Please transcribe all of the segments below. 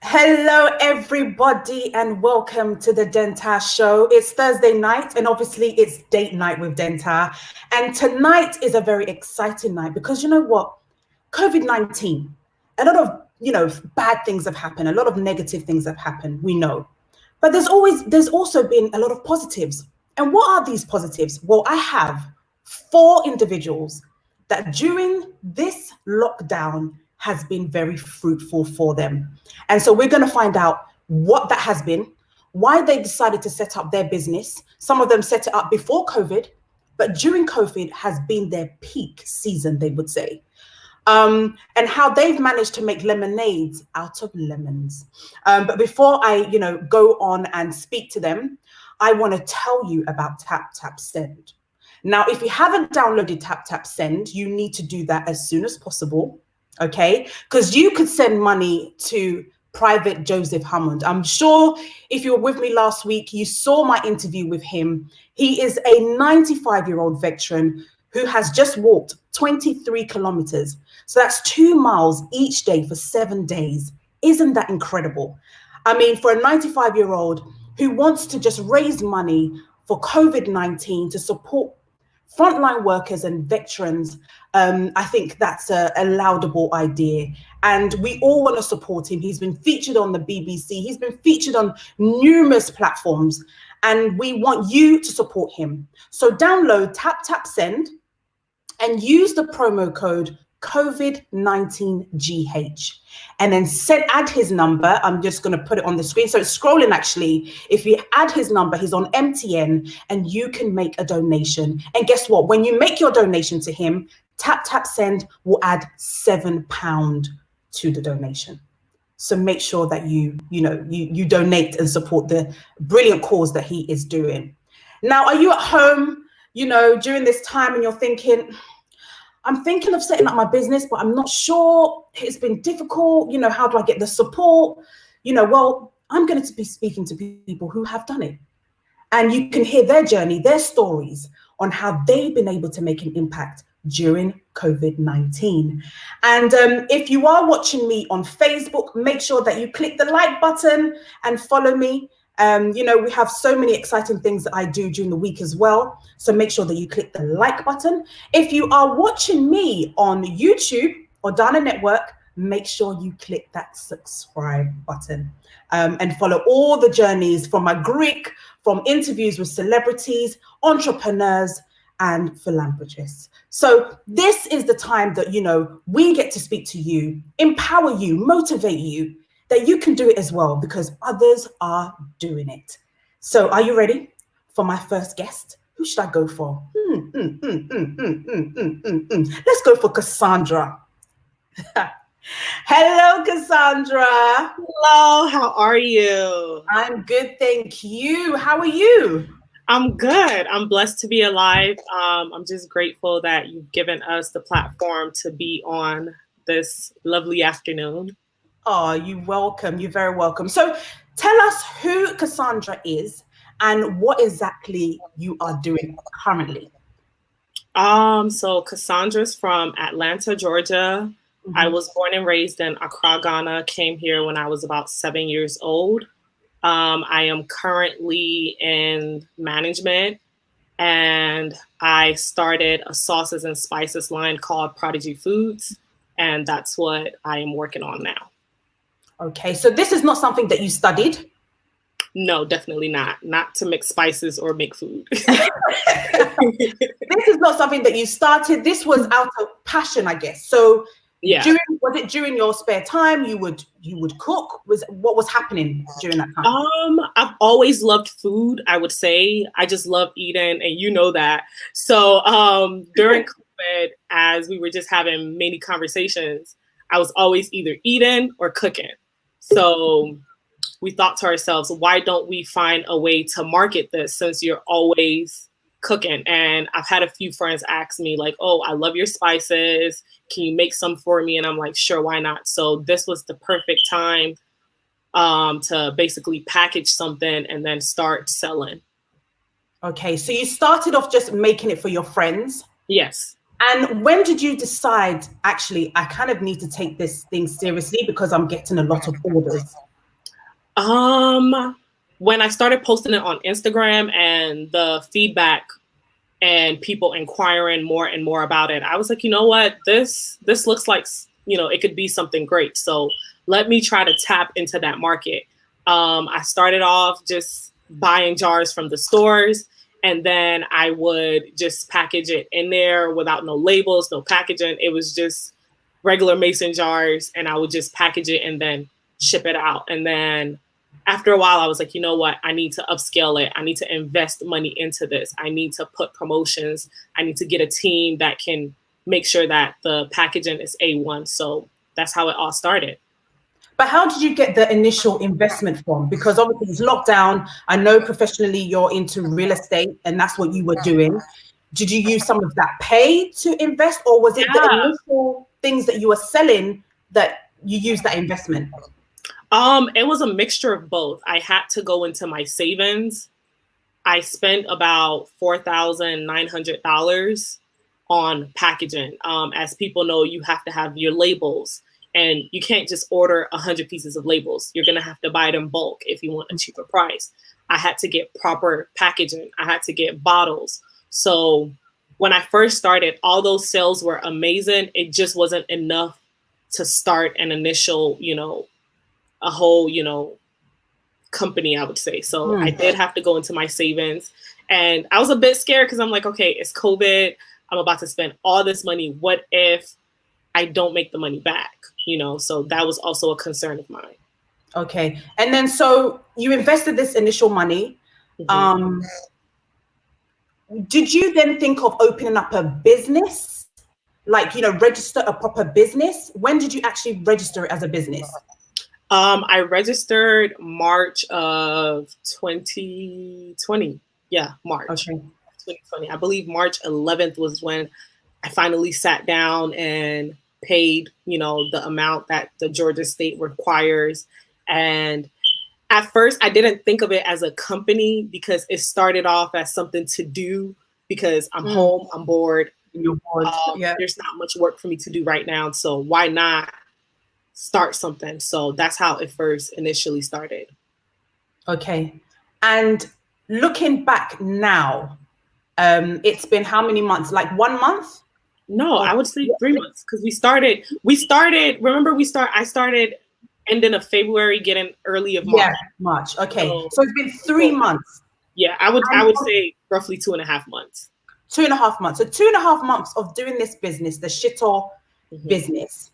Hello, everybody, and welcome to the DENTAA show. It's Thursday night, and obviously it's date night with DENTAA. And tonight is a very exciting night because you know what? COVID-19, a lot of, bad things have happened. A lot of negative things have happened, we know. But there's also been a lot of positives. And what are these positives? Well, I have 4 individuals that during this lockdown has been very fruitful for them. And so we're going to find out what that has been, why they decided to set up their business. Some of them set it up before COVID, but during COVID has been their peak season, they would say. And how they've managed to make lemonades out of lemons. But before I, go on and speak to them, I want to tell you about Tap Tap Send. Now, if you haven't downloaded Tap Tap Send, you need to do that as soon as possible. Okay, because you could send money to Private Joseph Hammond. I'm sure if you were with me last week, you saw my interview with him. He is a 95-year-old veteran who has just walked 23 kilometers. So that's 2 miles each day for 7 days. Isn't that incredible? I mean, for a 95-year-old who wants to just raise money for COVID-19 to support frontline workers and veterans, I think that's a laudable idea. And we all want to support him. He's been featured on the BBC. He's been featured on numerous platforms. And we want you to support him. So download Tap Tap Send and use the promo code COVID-19GH. And then add his number. I'm just going to put it on the screen. So it's scrolling actually. If you add his number, he's on MTN and you can make a donation. And guess what? When you make your donation to him, Tap Tap Send will add £7 to the donation. So make sure that you donate and support the brilliant cause that he is doing. Now, are you at home, during this time and you're thinking, I'm thinking of setting up my business, but I'm not sure. It's been difficult. How do I get the support? Well, I'm going to be speaking to people who have done it. And you can hear their journey, their stories on how they've been able to make an impact during COVID-19. And if you are watching me on Facebook, make sure that you click the like button and follow me. We have so many exciting things that I do during the week as well. So make sure that you click the like button. If you are watching me on YouTube or Dana Network, make sure you click that subscribe button and follow all the journeys from my Greek, from interviews with celebrities, entrepreneurs, and philanthropists. So this is the time that, we get to speak to you, empower you, motivate you, that you can do it as well because others are doing it. So are you ready for my first guest? Who should I go for? Let's go for Cassandra. Hello, Cassandra. Hello, how are you? I'm good, thank you. How are you? I'm good. I'm blessed to be alive. I'm just grateful that you've given us the platform to be on this lovely afternoon. Oh, you're welcome. You're very welcome. So tell us who Cassandra is and what exactly you are doing currently. So Cassandra's from Atlanta, Georgia. Mm-hmm. I was born and raised in Accra, Ghana, came here when I was about 7 years old. I am currently in management and I started a sauces and spices line called Prodigy Foods. And that's what I am working on now. Okay, so this is not something that you studied? No, definitely not. Not to mix spices or make food. This is not something that you started. This was out of passion, I guess. So yeah. Was it during your spare time you would cook? What was happening during that time? I've always loved food, I would say. I just love eating, and you know that. So during COVID, as we were just having many conversations, I was always either eating or cooking. So we thought to ourselves, why don't we find a way to market this since you're always cooking? And I've had a few friends ask me like, oh, I love your spices. Can you make some for me? And I'm like, sure, why not? So this was the perfect time to basically package something and then start selling. Okay, so you started off just making it for your friends? Yes. And when did you decide, actually, I kind of need to take this thing seriously because I'm getting a lot of orders? When I started posting it on Instagram and the feedback and people inquiring more and more about it, I was like, you know what, this looks like, it could be something great. So let me try to tap into that market. I started off just buying jars from the stores, and then I would just package it in there without no labels, no packaging. It was just regular mason jars, and I would just package it and then ship it out. And then after a while, I was like, you know what? I need to upscale it. I need to invest money into this. I need to put promotions. I need to get a team that can make sure that the packaging is A1. So that's how it all started. But how did you get the initial investment from? Because obviously it's lockdown. I know professionally you're into real estate and that's what you were doing. Did you use some of that pay to invest, or was it the initial things that you were selling that you used that investment? It was a mixture of both. I had to go into my savings. I spent about $4,900 on packaging. As people know, you have to have your labels, and you can't just order 100 pieces of labels. You're going to have to buy it in bulk if you want a cheaper price. I had to get proper packaging. I had to get bottles. So when I first started, all those sales were amazing. It just wasn't enough to start an initial, a whole, company, I would say. So I did have to go into my savings, and I was a bit scared because I'm like, okay, it's COVID. I'm about to spend all this money. What if I don't make the money back? So that was also a concern of mine. Okay. And then, so you invested this initial money. Mm-hmm. Did you then think of opening up a business, like, register a proper business? When did you actually register it as a business? I registered March of 2020. Yeah, March. Okay. 2020. I believe March 11th was when I finally sat down and paid, the amount that the Georgia state requires. And at first I didn't think of it as a company because it started off as something to do because I'm home, I'm bored. You're bored. There's not much work for me to do right now. So why not start something? So that's how it first initially started. Okay. And looking back now, it's been how many months? Like 1 month? No, I would say 3 months because we started, remember I started ending of February, getting early of March. Yeah, March. Okay. So it's been 3 months. Yeah, I would say roughly 2.5 months. 2.5 months. So 2.5 months of doing this business, the shito business.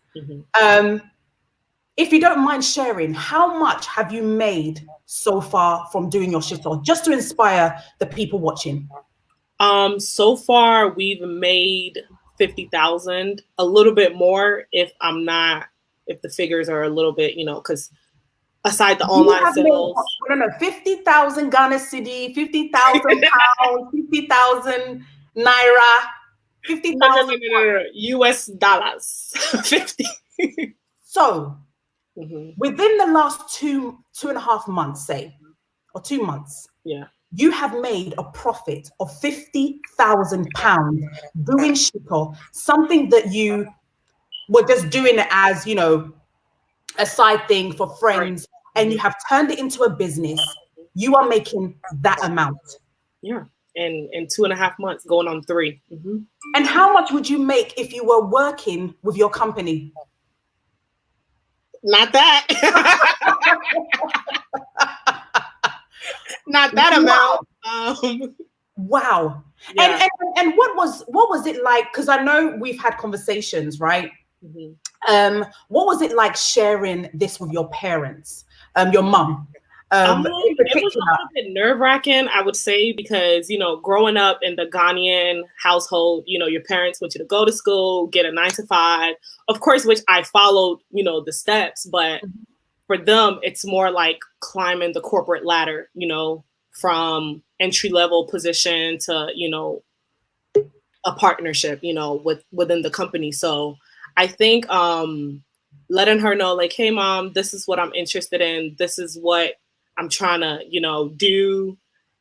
If you don't mind sharing, how much have you made so far from doing your shito, just to inspire the people watching? So far we've made 50,000, a little bit more if the figures are a little bit, because aside the online sales. No, 50,000 Ghana cedi, 50,000 pounds, 50,000 naira, 50,000 US dollars. 50. So within the last 2.5 months, say, or 2 months, you have made a profit of £50,000 doing shito, something that you were just doing it as, a side thing for friends, and you have turned it into a business. You are making that amount. Yeah. In 2.5 months, going on 3. And how much would you make if you were working with your company? Not that. Not that amount. Wow. Yeah. And what was it like? Because I know we've had conversations, right? What was it like sharing this with your parents, your mom? It was a little bit nerve-wracking, I would say, because, growing up in the Ghanaian household, your parents want you to go to school, get a 9-to-5, of course, which I followed, the steps, but for them, it's more like climbing the corporate ladder, from entry-level position to, a partnership, within the company. So I think letting her know, like, hey, mom, this is what I'm interested in. This is what I'm trying to, do.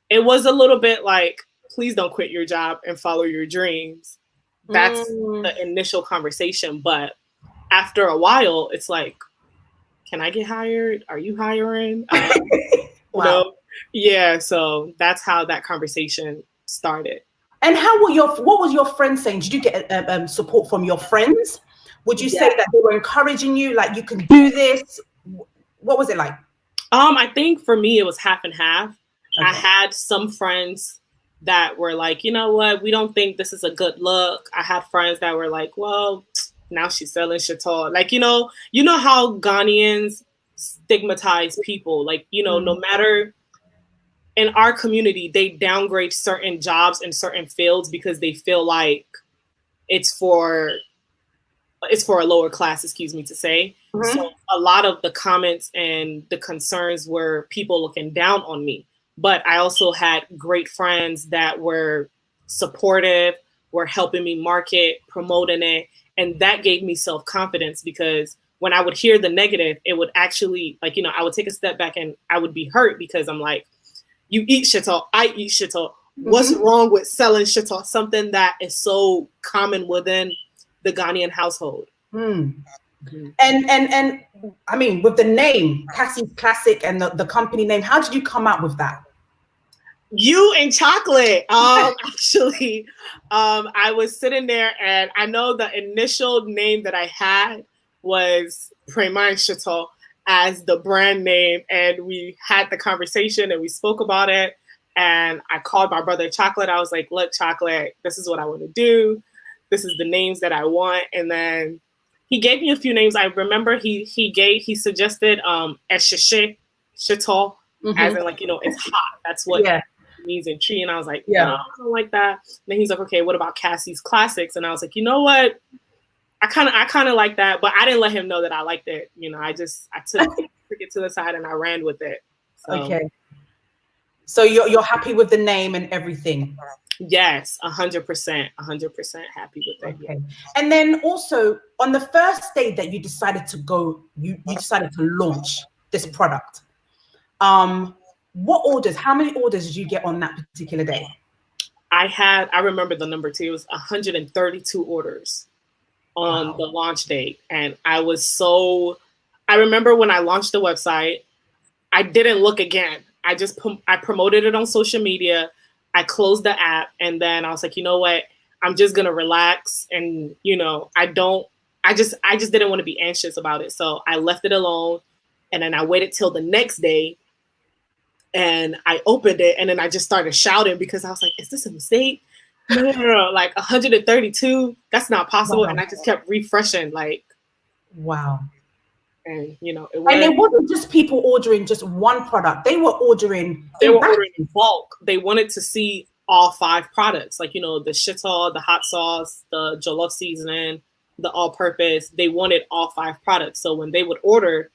It was a little bit like, please don't quit your job and follow your dreams. That's the initial conversation. But after a while, it's like, can I get hired? Are you hiring? Wow. You know, yeah. So that's how that conversation started. And what was your friends saying? Did you get support from your friends? Would you say that they were encouraging you, like you can do this? What was it like? I think for me it was half and half. Okay. I had some friends that were like, you know what, we don't think this is a good look. I had friends that were like, well, now she's selling shito. Like, you know how Ghanaians stigmatize people. Like, you know, no matter in our community, they downgrade certain jobs in certain fields because they feel like it's for a lower class, excuse me to say. So a lot of the comments and the concerns were people looking down on me. But I also had great friends that were supportive, were helping me market, promoting it. And that gave me self-confidence, because when I would hear the negative, it would actually, like, you know, I would take a step back and I would be hurt, because I'm like, you eat shito, I eat shito. What's wrong with selling shito? Something that is so common within the Ghanaian household. And I mean, with the name Cassie's Classic and the company name, how did you come out with that? You and chocolate. Actually, I was sitting there, and I know the initial name that I had was Prema Shito as the brand name, and we had the conversation and we spoke about it. And I called my brother Chocolate. I was like, look, Chocolate, this is what I want to do. This is the names that I want. And then he gave me a few names. I remember he suggested Eshishe Shito, as in, like, you know, it's hot. That's what it means in tree. And I was like, no, I don't like that. And then he's like, okay, what about Cassie's Classics? And I was like, you know what? I kind of like that, but I didn't let him know that I liked it. You know, I took it to the side and I ran with it. So. Okay. So you're happy with the name and everything? Yes, 100%, 100% happy with it. Okay. And then also on the first day that you decided to go, you decided to launch this product. How many orders did you get on that particular day? I remember the number too. It was 132 orders on the launch date. And I remember when I launched the website, I didn't look again. I promoted it on social media. I closed the app, and then I was like, you know what? I'm just gonna relax, and you know, I just didn't want to be anxious about it, so I left it alone. And then I waited till the next day, and I opened it, and then I just started shouting, because I was like, is this a mistake? No, like 132, that's not possible. And I just kept refreshing, like, wow. And you know, and it wasn't just people ordering just one product. They were ordering in bulk. They wanted to see all 5 products, like, you know, the shito, the hot sauce, the jollof seasoning, the all-purpose. They wanted all 5 products. So when they would order,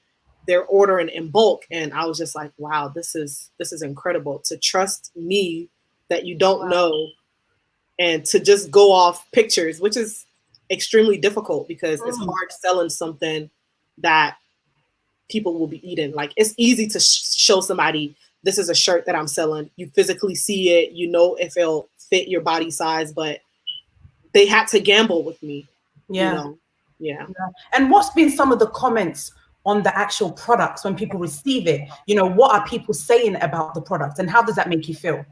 they're ordering in bulk. And I was just like, wow, this is incredible, to trust me that you don't know, and to just go off pictures, which is extremely difficult, because it's hard selling something that people will be eating. Like, it's easy to show somebody, this is a shirt that I'm selling. You physically see it, you know if it'll fit your body size, but they had to gamble with me. Yeah. You know? Yeah. And what's been some of the comments on the actual products when people receive it? You know, what are people saying about the product, and how does that make you feel?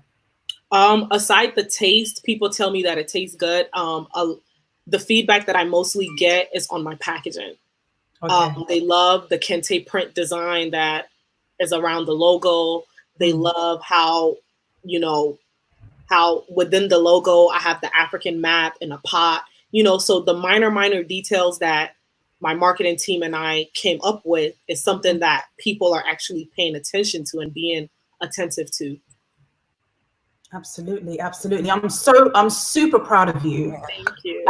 Aside the taste, people tell me that it tastes good. The feedback that I mostly get is on my packaging. Okay. They love the kente print design that is around the logo. They love how, you know, how within the logo, I have the African map in a pot, you know, so the minor details that my marketing team and I came up with is something that people are actually paying attention to and being attentive to. Absolutely, absolutely. I'm super proud of you. Thank you.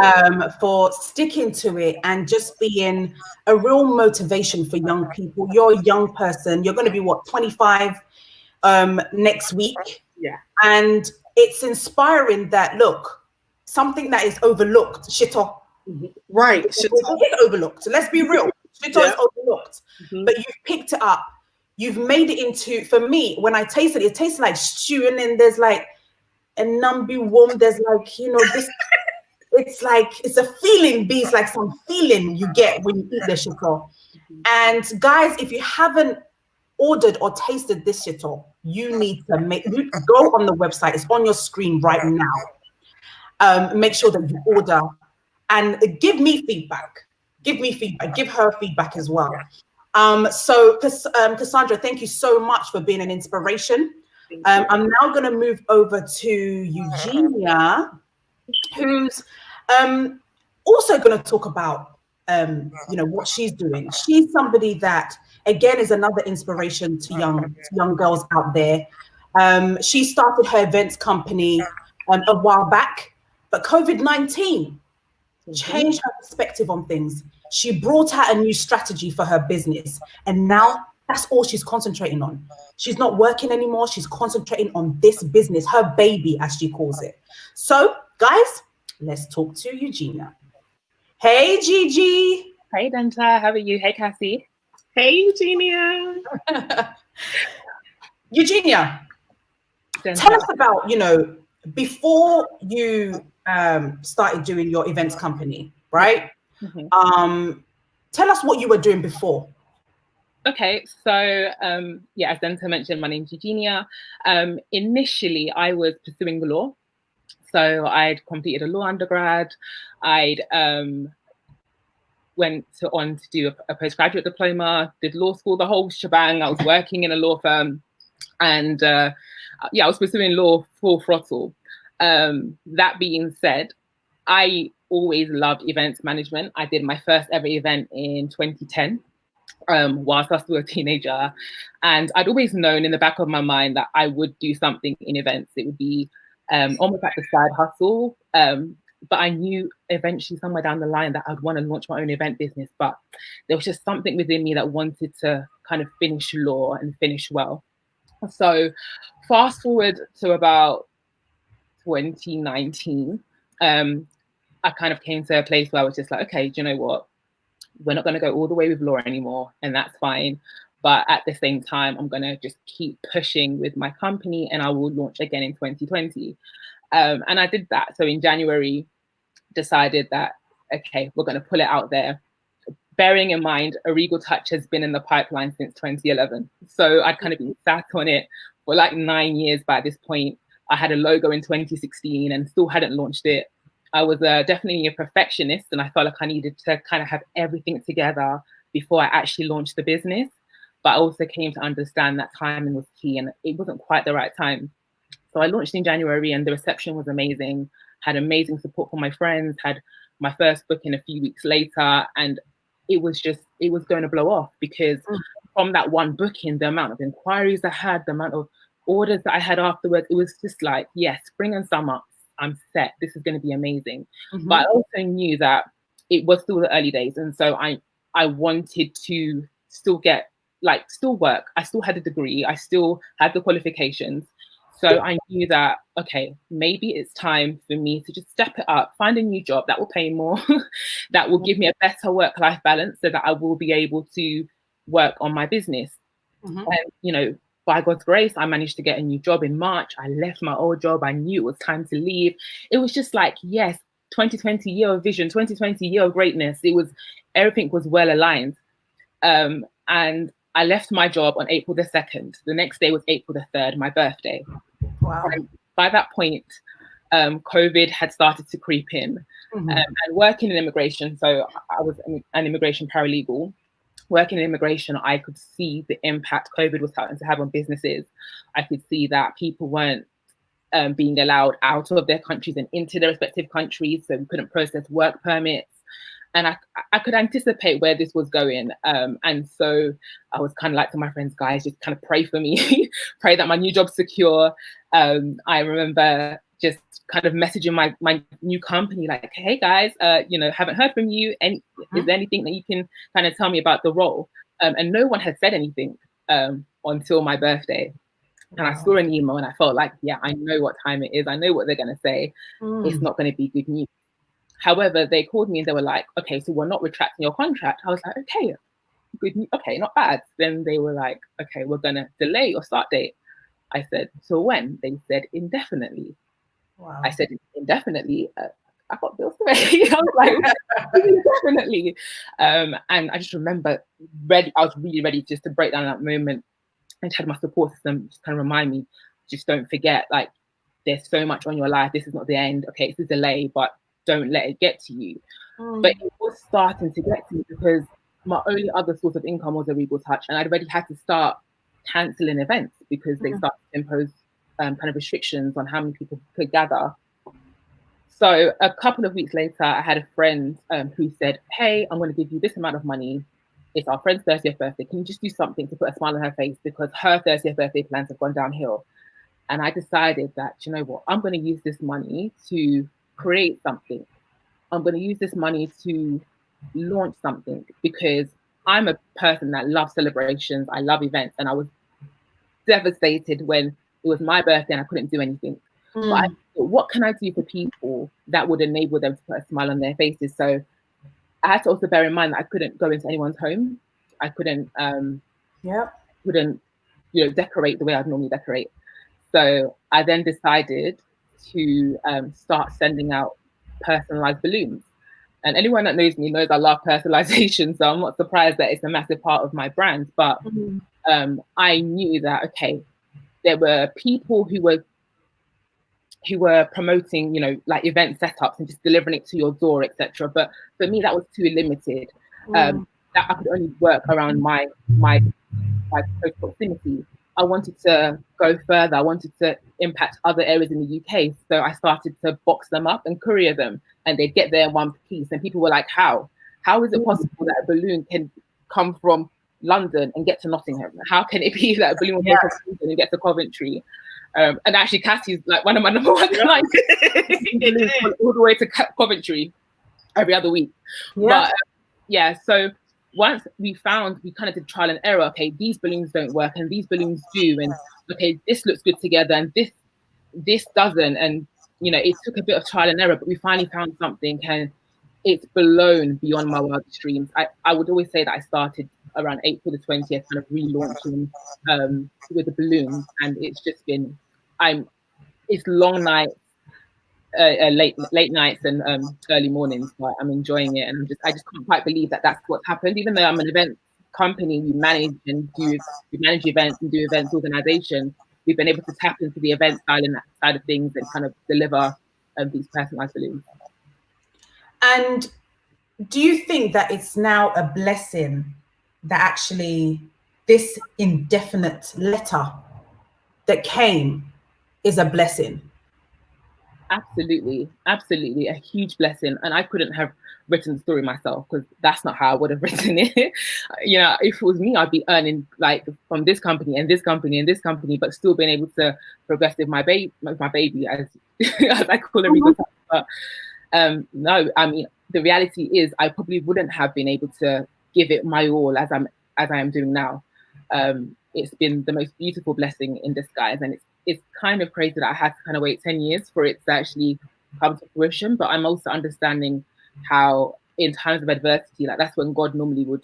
For sticking to it and just being a real motivation for young people. You're a young person. You're going to be what, 25 next week? Yeah. And it's inspiring that, look, something that is overlooked, shito. Right. Shito is overlooked. Let's be real. Shito is overlooked. But you've picked it up. You've made it into, for me, when I tasted it, it tastes like stew, and then there's like a nambi warm. There's like, you know, this, it's like, it's a feeling, B. It's like some feeling you get when you eat the shito. And guys, if you haven't ordered or tasted this shito, you need to go on the website. It's on your screen right now. Make sure that you order and give me feedback. Give me feedback. Give her feedback as well. So Cassandra, thank you so much for being an inspiration. I'm now going to move over to Eugenia, who's also going to talk about what she's doing. She's somebody that, again, is another inspiration to young girls out there. She started her events company a while back, but COVID-19 changed her perspective on things. She brought out a new strategy for her business, and now that's all she's concentrating on. She's not working anymore. She's concentrating on this business, her baby, as she calls it. So, guys, let's talk to Eugenia. Hey, Gigi. Hey, DENTAA. How are you? Hey, Cassie. Hey, Eugenia. Eugenia, DENTAA. Tell us about, before you started doing your events company, right? Mm-hmm. Tell us what you were doing before. Okay, so as DENTAA mentioned, my name's Eugenia. Initially, I was pursuing the law. So I'd completed a law undergrad. I'd went on to do a postgraduate diploma, did law school, the whole shebang. I was working in a law firm, and I was pursuing law full throttle. That being said, I always loved events management. I did my first ever event in 2010. Whilst I was still a teenager, and I'd always known in the back of my mind that I would do something in events. It would be almost like a side hustle, but I knew eventually somewhere down the line that I'd want to launch my own event business, but there was just something within me that wanted to kind of finish law and finish well. So fast forward to about 2019, I kind of came to a place where I was just like, okay, do you know what? We're not going to go all the way with law anymore, and that's fine. But at the same time, I'm going to just keep pushing with my company, and I will launch again in 2020. And I did that. So in January, decided that, okay, we're going to pull it out there. Bearing in mind, a Regal Touch has been in the pipeline since 2011. So I'd kind of been sat on it for like 9 years by this point. I had a logo in 2016 and still hadn't launched it. I was definitely a perfectionist, and I felt like I needed to kind of have everything together before I actually launched the business. But I also came to understand that timing was key, and it wasn't quite the right time. So I launched in January, and the reception was amazing. Had amazing support from my friends, had my first booking a few weeks later, and it was going to blow off, because from that one booking, the amount of inquiries I had, the amount of orders that I had afterwards, it was just like, yes, spring and summer, I'm set. This is going to be amazing. Mm-hmm. But I also knew that it was still the early days. And so I wanted to still work. I still had a degree. I still had the qualifications. So I knew that, okay, maybe it's time for me to just step it up, find a new job that will pay more, that will give me a better work-life balance, so that I will be able to work on my business. Mm-hmm. And, by God's grace, I managed to get a new job in March. I left my old job. I knew it was time to leave. It was just like, yes, 2020 year of vision, 2020 year of greatness. Everything was well aligned. And I left my job on April the 2nd. The next day was April the 3rd, my birthday. Wow. And by that point, COVID had started to creep in. Mm-hmm. And working in immigration, so I was an immigration paralegal. Working in immigration, I could see the impact COVID was starting to have on businesses. I could see that people weren't being allowed out of their countries and into their respective countries, so we couldn't process work permits. And I could anticipate where this was going. And so I was kind of like to my friends, guys, just kind of pray for me, pray that my new job's secure. I remember just kind of messaging my new company, like, hey guys, haven't heard from you. And is there anything that you can kind of tell me about the role? And no one had said anything until my birthday. And I saw an email and I felt like, yeah, I know what time it is. I know what they're going to say. It's not going to be good news. However, they called me and they were like, okay, so we're not retracting your contract. I was like, okay, good news. Okay, not bad. Then they were like, okay, we're going to delay your start date. I said, so when? They said indefinitely. Wow. I said indefinitely. I got bills to pay. I was like, definitely. And I just remember I was really ready just to break down that moment and had my support system just kind of remind me, just don't forget, like, there's so much on your life. This is not the end. Okay, it's a delay, but don't let it get to you. But it was starting to get to me because my only other source of income was a Regal Touch, and I'd already had to start cancelling events because they started to impose kind of restrictions on how many people could gather. So a couple of weeks later, I had a friend who said, hey, I'm going to give you this amount of money. It's our friend's 30th birthday. Can you just do something to put a smile on her face because her 30th birthday plans have gone downhill? And I decided that, you know what, I'm going to use this money to create something. I'm going to use this money to launch something because I'm a person that loves celebrations. I love events. And I was devastated when it was my birthday and I couldn't do anything. But I thought, what can I do for people that would enable them to put a smile on their faces? So I had to also bear in mind that I couldn't go into anyone's home. I couldn't, decorate the way I'd normally decorate. So I then decided to start sending out personalized balloons. And anyone that knows me knows I love personalization. So I'm not surprised that it's a massive part of my brand. But I knew that, okay, there were people who were promoting, like event setups and just delivering it to your door, etc. But for me, that was too limited. That I could only work around my close proximity. I wanted to go further. I wanted to impact other areas in the UK. So I started to box them up and courier them, and they'd get there in one piece. And people were like, how? How is it possible that a balloon can come from London and get to Nottingham? How can it be that a balloon will go from London and get to Coventry? And actually, Cassie's like one of my number one clients, all the way to Coventry every other week. But so once we kind of did trial and error. Okay, these balloons don't work, and these balloons do, and okay, this looks good together, and this doesn't, and it took a bit of trial and error, but we finally found something, and it's blown beyond my wildest dreams. I would always say that I started around April the 20th, kind of relaunching with the balloons, and it's just been, it's long nights, late nights and early mornings, but I'm enjoying it, and I just can't quite believe that that's what's happened. Even though I'm an event company, we manage events and do events organization, we've been able to tap into the event side of things and kind of deliver these personalized balloons. And do you think that it's now a blessing that actually this indefinite letter that came is a blessing? Absolutely, a huge blessing. And I couldn't have written the story myself because that's not how I would have written it. If it was me, I'd be earning like from this company and this company and this company, but still being able to progress with my baby, as I call it. But no, I mean, the reality is I probably wouldn't have been able to give it my all as I am doing now. It's been the most beautiful blessing in disguise, and it's kind of crazy that I had to kind of wait 10 years for it to actually come to fruition. But I'm also understanding how in times of adversity, like that's when God normally would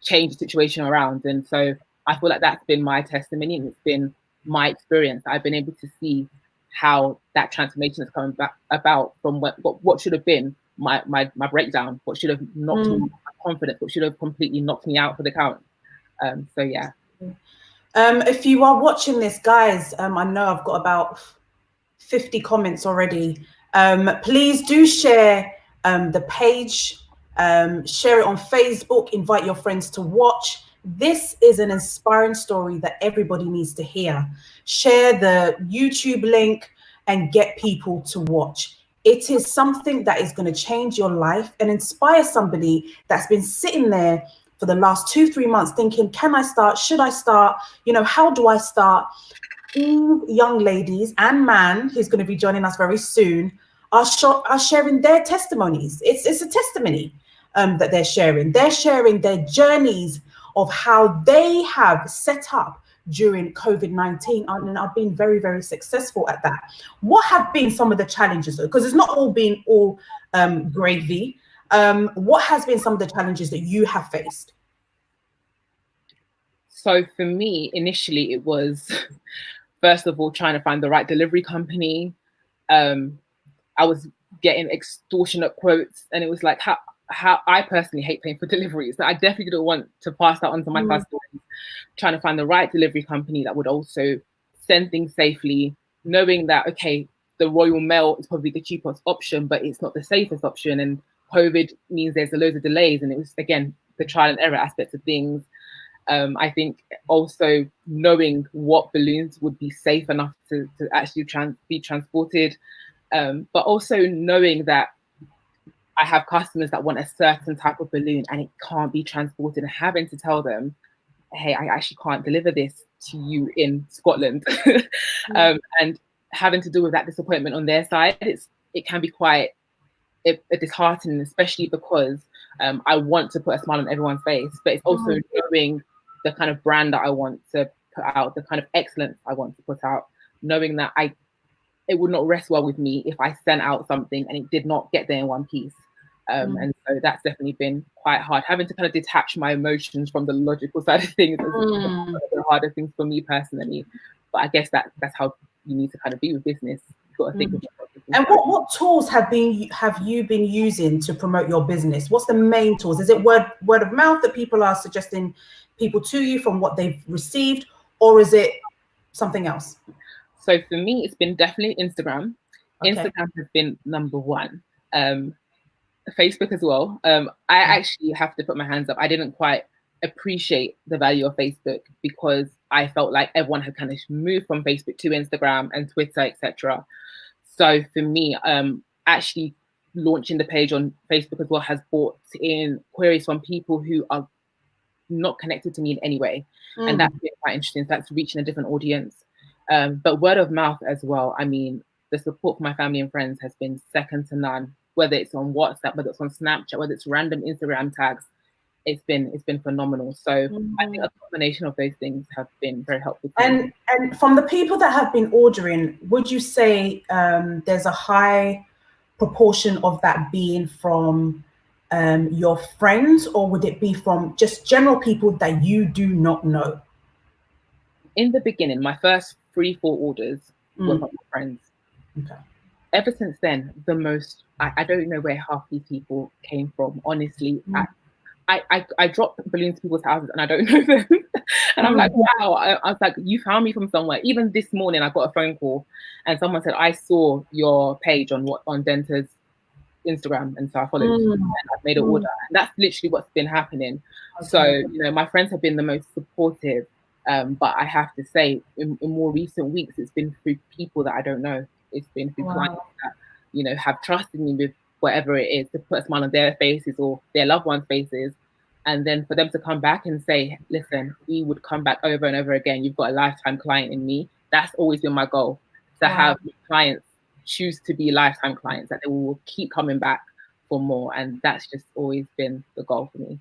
change the situation around. And so I feel like that's been my testimony, and it's been my experience. I've been able to see how that transformation has come about from what should have been my breakdown, what should have knocked me my confidence, what should have completely knocked me out for the count. So yeah. If you are watching this, guys, I know I've got about 50 comments already. Please do share the page, share it on Facebook, invite your friends to watch. This is an inspiring story that everybody needs to hear. Share the YouTube link and get people to watch. It is something that is going to change your life and inspire somebody that's been sitting there for the last 2-3 months thinking, can I start? Should I start? How do I start? Young ladies and man who's going to be joining us very soon are sharing their testimonies. It's a testimony that they're sharing. They're sharing their journeys of how they have set up during COVID-19, and I've been very, very successful at that. What have been some of the challenges, though? Because it's not all been all gravy. What has been some of the challenges that you have faced? So for me, initially, it was, first of all, trying to find the right delivery company. I was getting extortionate quotes, and it was like how I personally hate paying for deliveries. So I definitely didn't want to pass that on to my customers. Trying to find the right delivery company that would also send things safely, knowing that, okay, the Royal Mail is probably the cheapest option, but it's not the safest option. And COVID means there's loads of delays. And it was, again, the trial and error aspects of things. I think also knowing what balloons would be safe enough to actually be transported, but also knowing that I have customers that want a certain type of balloon and it can't be transported, and having to tell them, hey, I actually can't deliver this to you in Scotland. And having to deal with that disappointment on their side, it can be quite disheartening, especially because I want to put a smile on everyone's face, but it's also knowing the kind of brand that I want to put out, the kind of excellence I want to put out, knowing that it would not rest well with me if I sent out something and it did not get there in one piece. And so that's definitely been quite hard, having to kind of detach my emotions from the logical side of things. Is one of the harder things for me personally. But I guess that's how you need to kind of be with business. You've got to think of and what tools have you been using to promote your business? What's the main tools? Is it word of mouth that people are suggesting people to you from what they've received, or is it something else? So for me, it's been definitely Instagram. Okay. Instagram has been number one. Facebook as well. I actually have to put my hands up. I didn't quite appreciate the value of Facebook because I felt like everyone had kind of moved from Facebook to Instagram and Twitter, etc. So for me, actually launching the page on Facebook as well has brought in queries from people who are not connected to me in any way. And that's been quite interesting. So that's reaching a different audience. But word of mouth as well. I mean, the support from my family and friends has been second to none, whether it's on WhatsApp, whether it's on Snapchat, whether it's random Instagram tags. It's been phenomenal. So I think a combination of those things have been very helpful. And from the people that have been ordering, would you say there's a high proportion of that being from your friends, or would it be from just general people that you do not know? In the beginning, my first 3-4 orders were from my friends. Okay. Ever since then, I don't know where half these people came from, honestly. I drop balloons to people's houses and I don't know them. And I'm like, wow. I was like, you found me from somewhere. Even this morning, I got a phone call and someone said, I saw your page on DENTAA's Instagram. And so I followed and I've made an order. And that's literally what's been happening. Okay. So, my friends have been the most supportive. But I have to say, in more recent weeks, it's been through people that I don't know. It's been through clients that, have trusted me with whatever it is to put a smile on their faces or their loved ones' faces. And then for them to come back and say, listen, we would come back over and over again. You've got a lifetime client in me. That's always been my goal, to have clients choose to be lifetime clients, that they will keep coming back for more. And that's just always been the goal for me.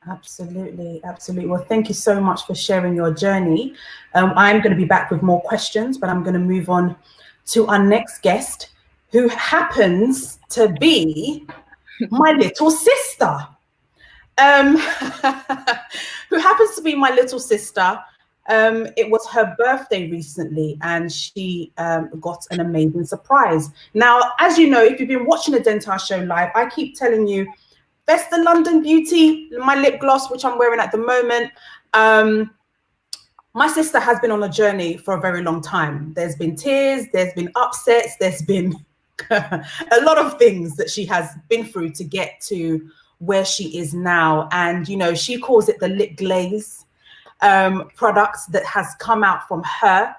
Absolutely. Well, thank you so much for sharing your journey. I'm going to be back with more questions, but I'm going to move on to our next guest, who happens to be my little sister. Who happens to be my little sister. It was her birthday recently, and she got an amazing surprise. Now, as you know, if you've been watching the DENTAA show live, I keep telling you, Vesta London Beauty, my lip gloss, which I'm wearing at the moment. My sister has been on a journey for a very long time. There's been tears, there's been upsets, there's been a lot of things that she has been through to get to where she is now. And, she calls it the lip glaze products that has come out from her.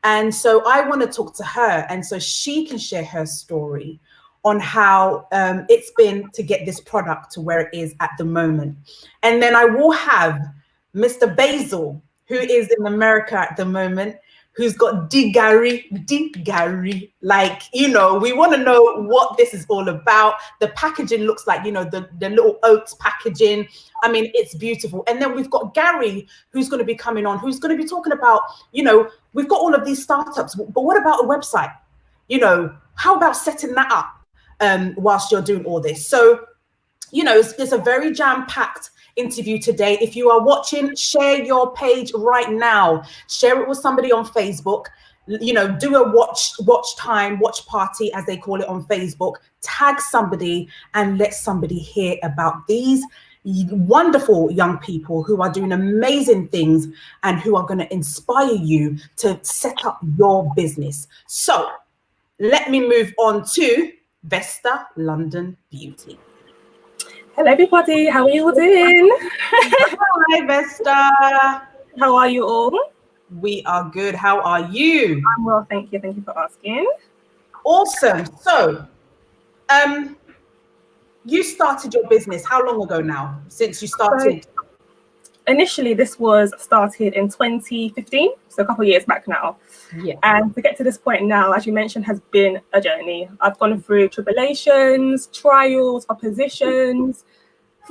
And so I want to talk to her, and so she can share her story on how it's been to get this product to where it is at the moment. And then I will have Mr. Basil, who is in America at the moment, who's got Gari. Like, we want to know what this is all about. The packaging looks like, the little oats packaging. I mean, it's beautiful. And then we've got Gari, who's going to be coming on, who's going to be talking about, we've got all of these startups, but what about a website? How about setting that up whilst you're doing all this? So, it's a very jam-packed interview today. If you are watching, share your page right now. Share it with somebody on Facebook. you know, do a watch party, as they call it on Facebook, tag somebody and let somebody hear about these wonderful young people who are doing amazing things and who are going to inspire you to set up your business. So let me move on to Vesta London Beauty. Hello everybody, how are you all doing? Hi Vesta. How are you all? We are good. How are you? I'm well, thank you. Thank you for asking. Awesome. So, you started your business how long ago now? Since you started? So, initially, this was started in 2015, so a couple of years back now. Yeah. And to get to this point now, as you mentioned, has been a journey. I've gone through tribulations, trials, oppositions,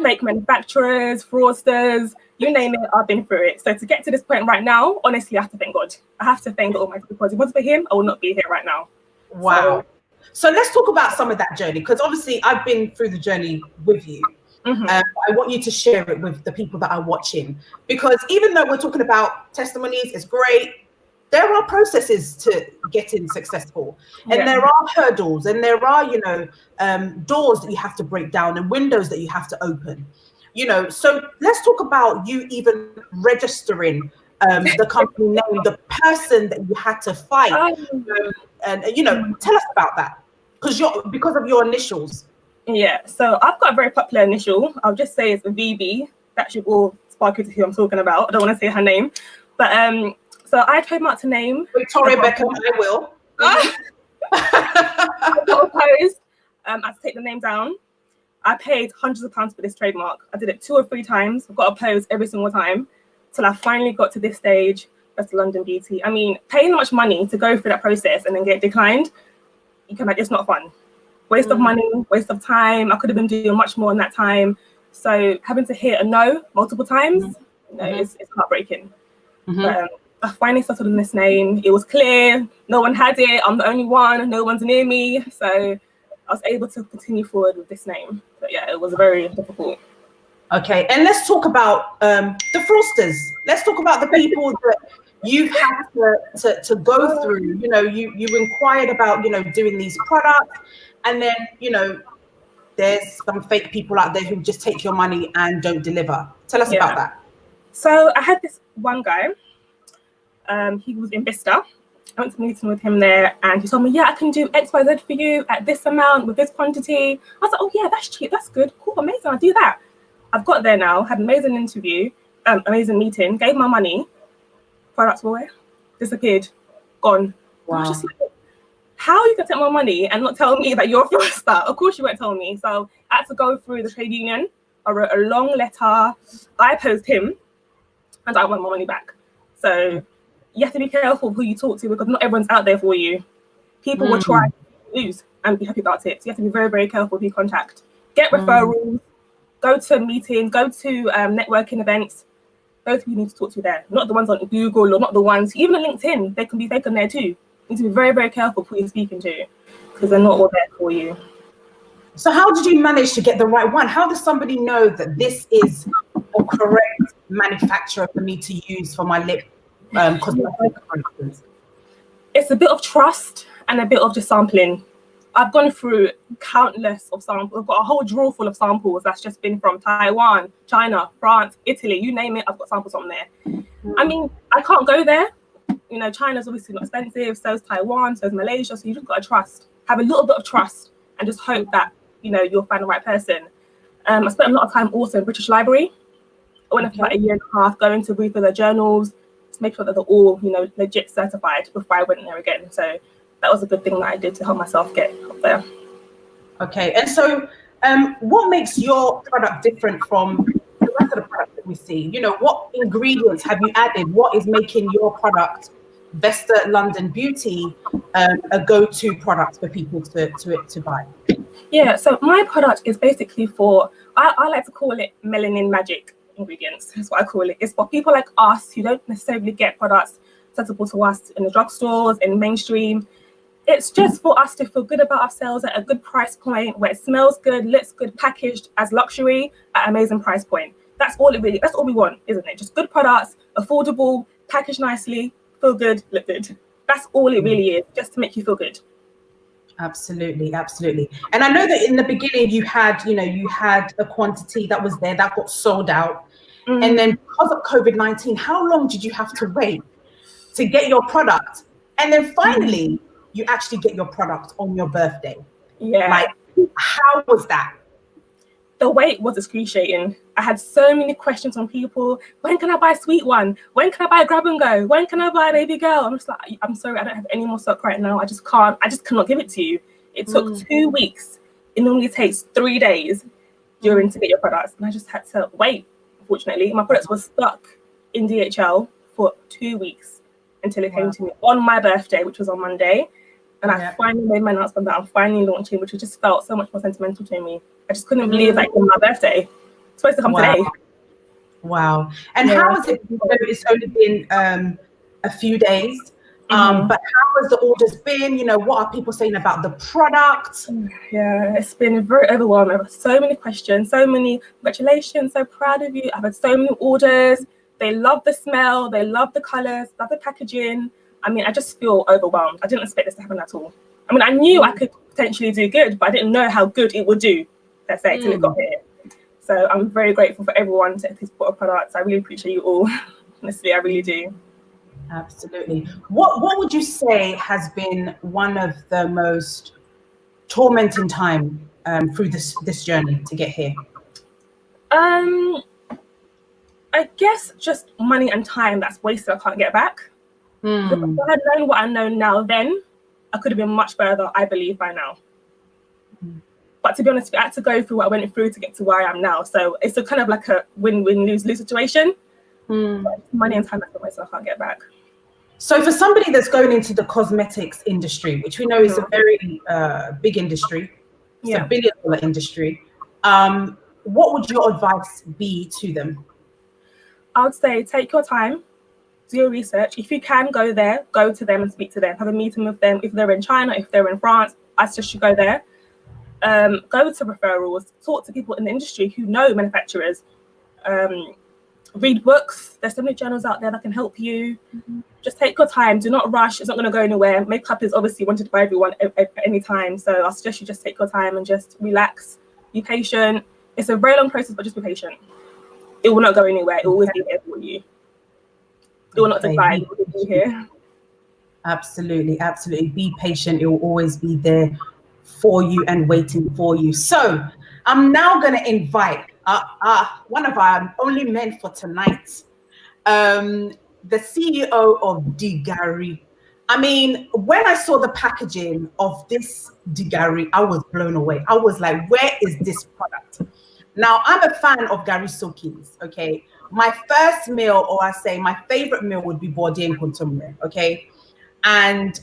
fake manufacturers, fraudsters, you name it, I've been through it. So to get to this point right now, honestly, I have to thank God. I have to thank the Almighty, because if it wasn't for him, I will not be here right now. Wow. So let's talk about some of that journey, because obviously I've been through the journey with you. Mm-hmm. I want you to share it with the people that are watching, because even though we're talking about testimonies, it's great. There are processes to getting successful, and there are hurdles, and there are, you know, doors that you have to break down and windows that you have to open, you know. So let's talk about you even registering the company name, the person that you had to fight, and you know, tell us about that, because of your initials. Yeah, so I've got a very popular initial. I'll just say it's VB. That should all spark you to who I'm talking about. I don't want to say her name, but so I trademarked a name. Victoria Beckham, I will. I got opposed. I had to take the name down. I paid hundreds of pounds for this trademark. I did it 2 or 3 times. I got opposed every single time till I finally got to this stage. That's London Beauty. I mean, paying that much money to go through that process and then get declined, you can, it's not fun. Waste of money, waste of time. I could have been doing much more in that time. So having to hear a no multiple times, it's heartbreaking. But I finally settled on this name. It was clear. No one had it. I'm the only one. No one's near me. So I was able to continue forward with this name. But yeah, it was very difficult. Okay, and let's talk about the fraudsters. Let's talk about the people that you've had to go through. You know, you inquired about, you know, doing these products, and then, you know, there's some fake people out there who just take your money and don't deliver. Tell us about that. So I had this one guy. He was in Vesta. I went to a meeting with him there, and he told me, yeah, I can do X, Y, Z for you at this amount with this quantity. I was like, oh yeah, that's cheap, that's good, cool, amazing, I'll do that. I've got there now, had an amazing interview, amazing meeting, gave my money, products were where? Disappeared, gone. Wow. I was just like, how are you gonna take my money and not tell me that you're a fraudster? Of course you won't tell me. So I had to go through the trade union. I wrote a long letter. I opposed him, and I want my money back. So you have to be careful who you talk to, because not everyone's out there for you. People will try to lose and be happy about it. So you have to be very, very careful who you contact. Get referrals, go to meetings, go to networking events. Those people you need to talk to there, not the ones on Google, or not the ones, even on LinkedIn, they can be fake on there too. You need to be very, very careful who you're speaking to, because they're not all there for you. So how did you manage to get the right one? How does somebody know that this is a correct manufacturer for me to use for my lip cosmetic, for instance? It's a bit of trust and a bit of just sampling. I've gone through countless of samples. I've got a whole drawer full of samples that's just been from Taiwan, China, France, Italy, you name it, I've got samples from there. I mean, I can't go there. You know, China's obviously not expensive, so is Taiwan, so is Malaysia, so you just got to trust. Have a little bit of trust and just hope that, you know, you'll find the right person. I spent a lot of time also in British Library. I went for about 1.5 years going to read through their journals, to make sure that they're all, you know, legit certified before I went there again. So that was a good thing that I did to help myself get up there. Okay, and so what makes your product different from the rest of the products that we see? You know, what ingredients have you added? What is making your product, Vesta London Beauty, a go-to product for people to buy? Yeah, so my product is basically for, I like to call it melanin magic ingredients. That's what I call it. It's for people like us who don't necessarily get products accessible to us in the drugstores, in mainstream. It's just for us to feel good about ourselves at a good price point, where it smells good, looks good, packaged as luxury at an amazing price point. That's all that's all we want, isn't it? Just good products, affordable, packaged nicely, feel good, look good. That's all it really is, just to make you feel good. Absolutely, absolutely. And I know that in the beginning you had a quantity that was there that got sold out. And then because of COVID-19, how long did you have to wait to get your product? And then finally, you actually get your product on your birthday. Yeah. Like, how was that? The wait was excruciating. I had so many questions from people. When can I buy Sweet One? When can I buy Grab and Go? When can I buy Baby Girl? I'm just like, I'm sorry, I don't have any more stock right now. I just cannot give it to you. It took 2 weeks. It normally takes 3 days to get your products. And I just had to wait, unfortunately. My products were stuck in DHL for 2 weeks until it came to me on my birthday, which was on Monday. And I finally made my announcement that I'm finally launching, which just felt so much more sentimental to me. I just couldn't believe that it was my birthday. It's supposed to come today. Wow. And how has it been? It's only been a few days. But how has the orders been? What are people saying about the product? Yeah, it's been very overwhelming. I've had so many questions, so many congratulations, so proud of you. I've had so many orders. They love the smell, they love the colors, love the packaging. I mean, I just feel overwhelmed. I didn't expect this to happen at all. I mean, I knew I could potentially do good, but I didn't know how good it would do, let's say, till it got here. So I'm very grateful for everyone to support our products. I really appreciate you all. Honestly, I really do. Absolutely. What would you say has been one of the most tormenting time through this journey to get here? I guess just money and time that's wasted, I can't get back. If I had known what I know now then, I could have been much further, I believe, by now. But to be honest, I had to go through what I went through to get to where I am now. So it's a kind of like a win-win, lose-lose situation. But money and time, that's the way, so I can't get back. So for somebody that's going into the cosmetics industry, which we know is a very big industry, it's a $1 billion industry, what would your advice be to them? I would say take your time, do your research. If you can go there, go to them and speak to them. Have a meeting with them. If they're in China, if they're in France, I suggest you go there. Go to referrals, talk to people in the industry who know manufacturers. Read books. There's so many journals out there that can help you. Just take your time. Do not rush. It's not going to go anywhere. Makeup is obviously wanted by everyone at any time. So I suggest you just take your time and just relax. Be patient. It's a very long process, but just be patient. It will not go anywhere. It will always be there for you. It will not decline. It will be here. Absolutely, absolutely. Be patient. It will always be there for you and waiting for you. So I'm now going to invite one of our only men for tonight, the CEO of Gari. I mean, when I saw the packaging of this Gari, I was blown away. I was like, where is this product? Now, I'm a fan of Gari Soakings, okay? My first meal, or I say my favorite meal, would be body and contemporary, okay? And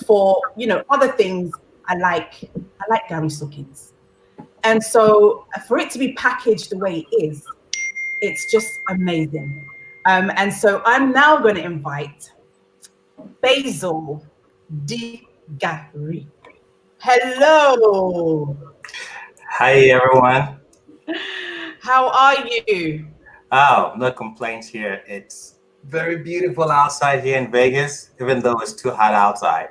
for, other things, I like Gari Soakings. And so for it to be packaged the way it is, it's just amazing. And so I'm now going to invite Basil Gari. Hello. Hi, everyone. How are you? Oh, no complaints here. It's very beautiful outside here in Vegas, even though it's too hot outside.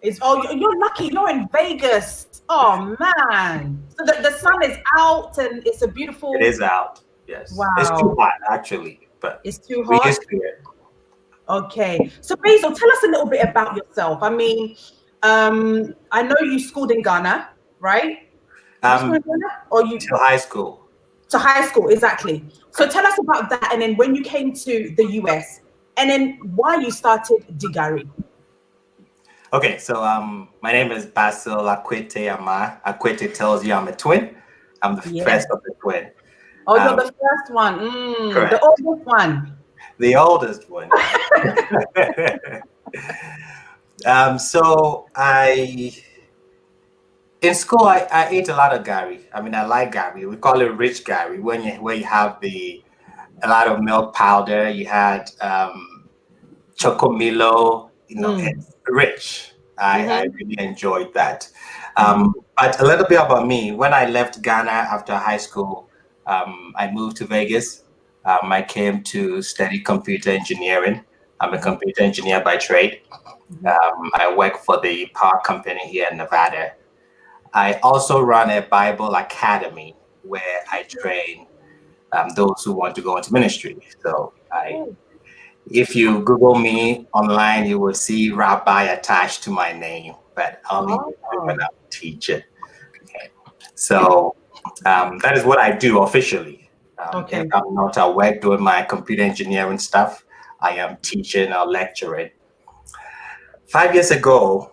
You're lucky. You're in Vegas. Oh man! So the sun is out and it's a beautiful. It is out. Yes. Wow. It's too hot actually, but it's too hot. We're used to it. Okay. So Basil, tell us a little bit about yourself. I mean, I know you schooled in Ghana, right? Or you to high school. To high school, exactly. So tell us about that, and then when you came to the US, and then why you started Gari. Okay, so my name is Basil Akwete Ama. Akwete tells you I'm a twin. I'm the first of the twin. Oh, you're the first one. Correct. The oldest one. The oldest one. So in school, I ate a lot of Gari. I mean, I like Gari. We call it rich Gari, where you have a lot of milk powder. You had Chocomilo, it's rich. I really enjoyed that. But a little bit about me. When I left Ghana after high school, I moved to Vegas. I came to study computer engineering. I'm a computer engineer by trade. I work for the power company here in Nevada. I also run a Bible academy where I train those who want to go into ministry. So if you Google me online, you will see Rabbi attached to my name, but only when I teach it. Okay. So that is what I do officially. If I'm not at work doing my computer engineering stuff, I am teaching or lecturing. 5 years ago,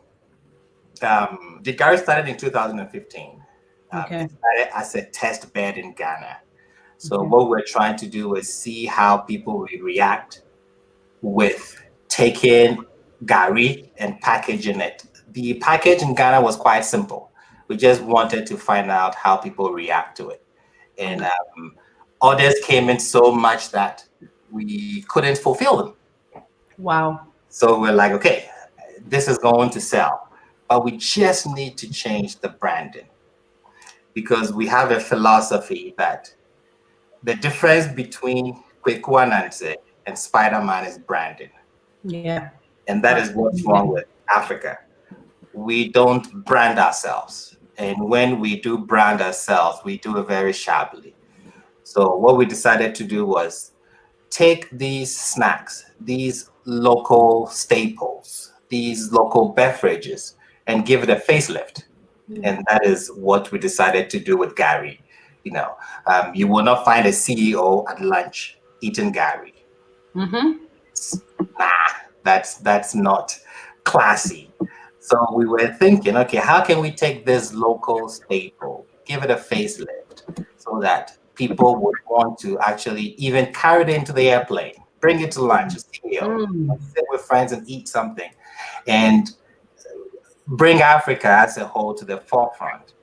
the Gari started in 2015. It started as a test bed in Ghana. So what we're trying to do is see how people will react with taking Gari and packaging it. The package in Ghana was quite simple. We just wanted to find out how people react to it. And orders came in so much that we couldn't fulfill them. Wow. So we're like, okay, this is going to sell, but we just need to change the branding, because we have a philosophy that the difference between Kweku Anansi and Spider-Man is branding. Yeah. And that is what's wrong with Africa. We don't brand ourselves. And when we do brand ourselves, we do it very shabbily. So what we decided to do was take these snacks, these local staples, these local beverages, and give it a facelift. And that is what we decided to do with Gari. You know, you will not find a CEO at lunch eating Gari. Nah, that's not classy. So we were thinking, okay, how can we take this local staple, give it a facelift, so that people would want to actually even carry it into the airplane, bring it to lunch, sit with friends and eat something, and bring Africa as a whole to the forefront.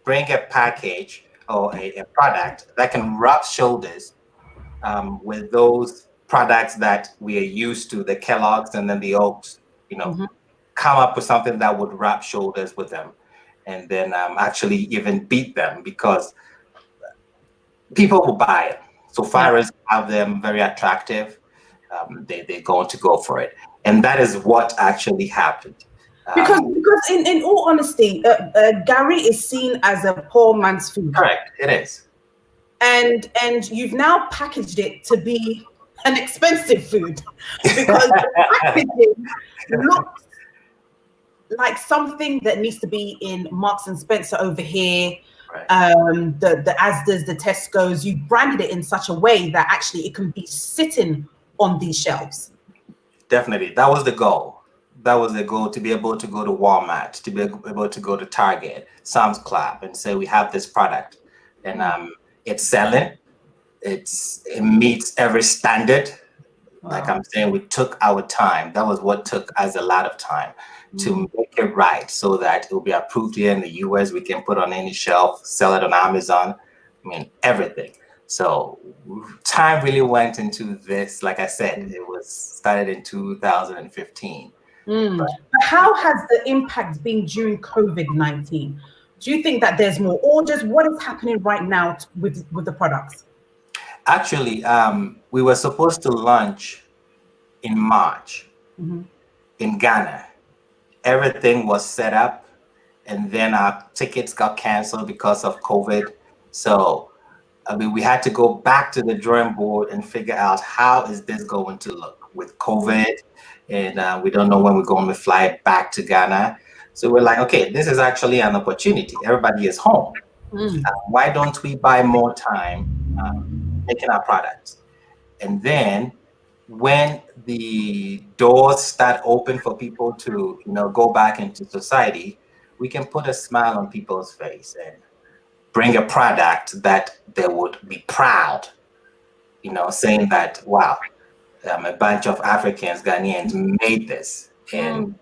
Bring a package or a product that can rub shoulders with those products that we are used to, the Kellogg's and then the Oaks, you know, come up with something that would rub shoulders with them, and then actually even beat them, because people will buy it. So far as have them very attractive, they're going to go for it. And that is what actually happened. Because in all honesty, Gari is seen as a poor man's food. Correct, it is. And you've now packaged it to be an expensive food, because the packaging looks like something that needs to be in Marks and Spencer over here. The Asda's, the Tesco's. You branded it in such a way that actually it can be sitting on these shelves. Definitely, that was the goal. That was the goal, to be able to go to Walmart, to be able to go to Target, Sam's Club, and say we have this product, and it's selling. It meets every standard. Like I'm saying, we took our time. That was what took us a lot of time to make it right, so that it will be approved here in the US. We can put on any shelf, sell it on Amazon. I mean, everything. So time really went into this. Like I said, it was started in 2015. But how has the impact been during COVID-19? Do you think that there's more orders? What is happening right now with the products? Actually, we were supposed to launch in March in Ghana. Everything was set up, and then our tickets got canceled because of COVID. So, I mean, we had to go back to the drawing board and figure out how is this going to look with COVID, and we don't know when we're going to fly back to Ghana. So we're like, okay, this is actually an opportunity. Everybody is home. Why don't we buy more time making our products? And then when the doors start open for people to, go back into society, we can put a smile on people's face and bring a product that they would be proud, saying that, wow, a bunch of Africans, Ghanaians made this. And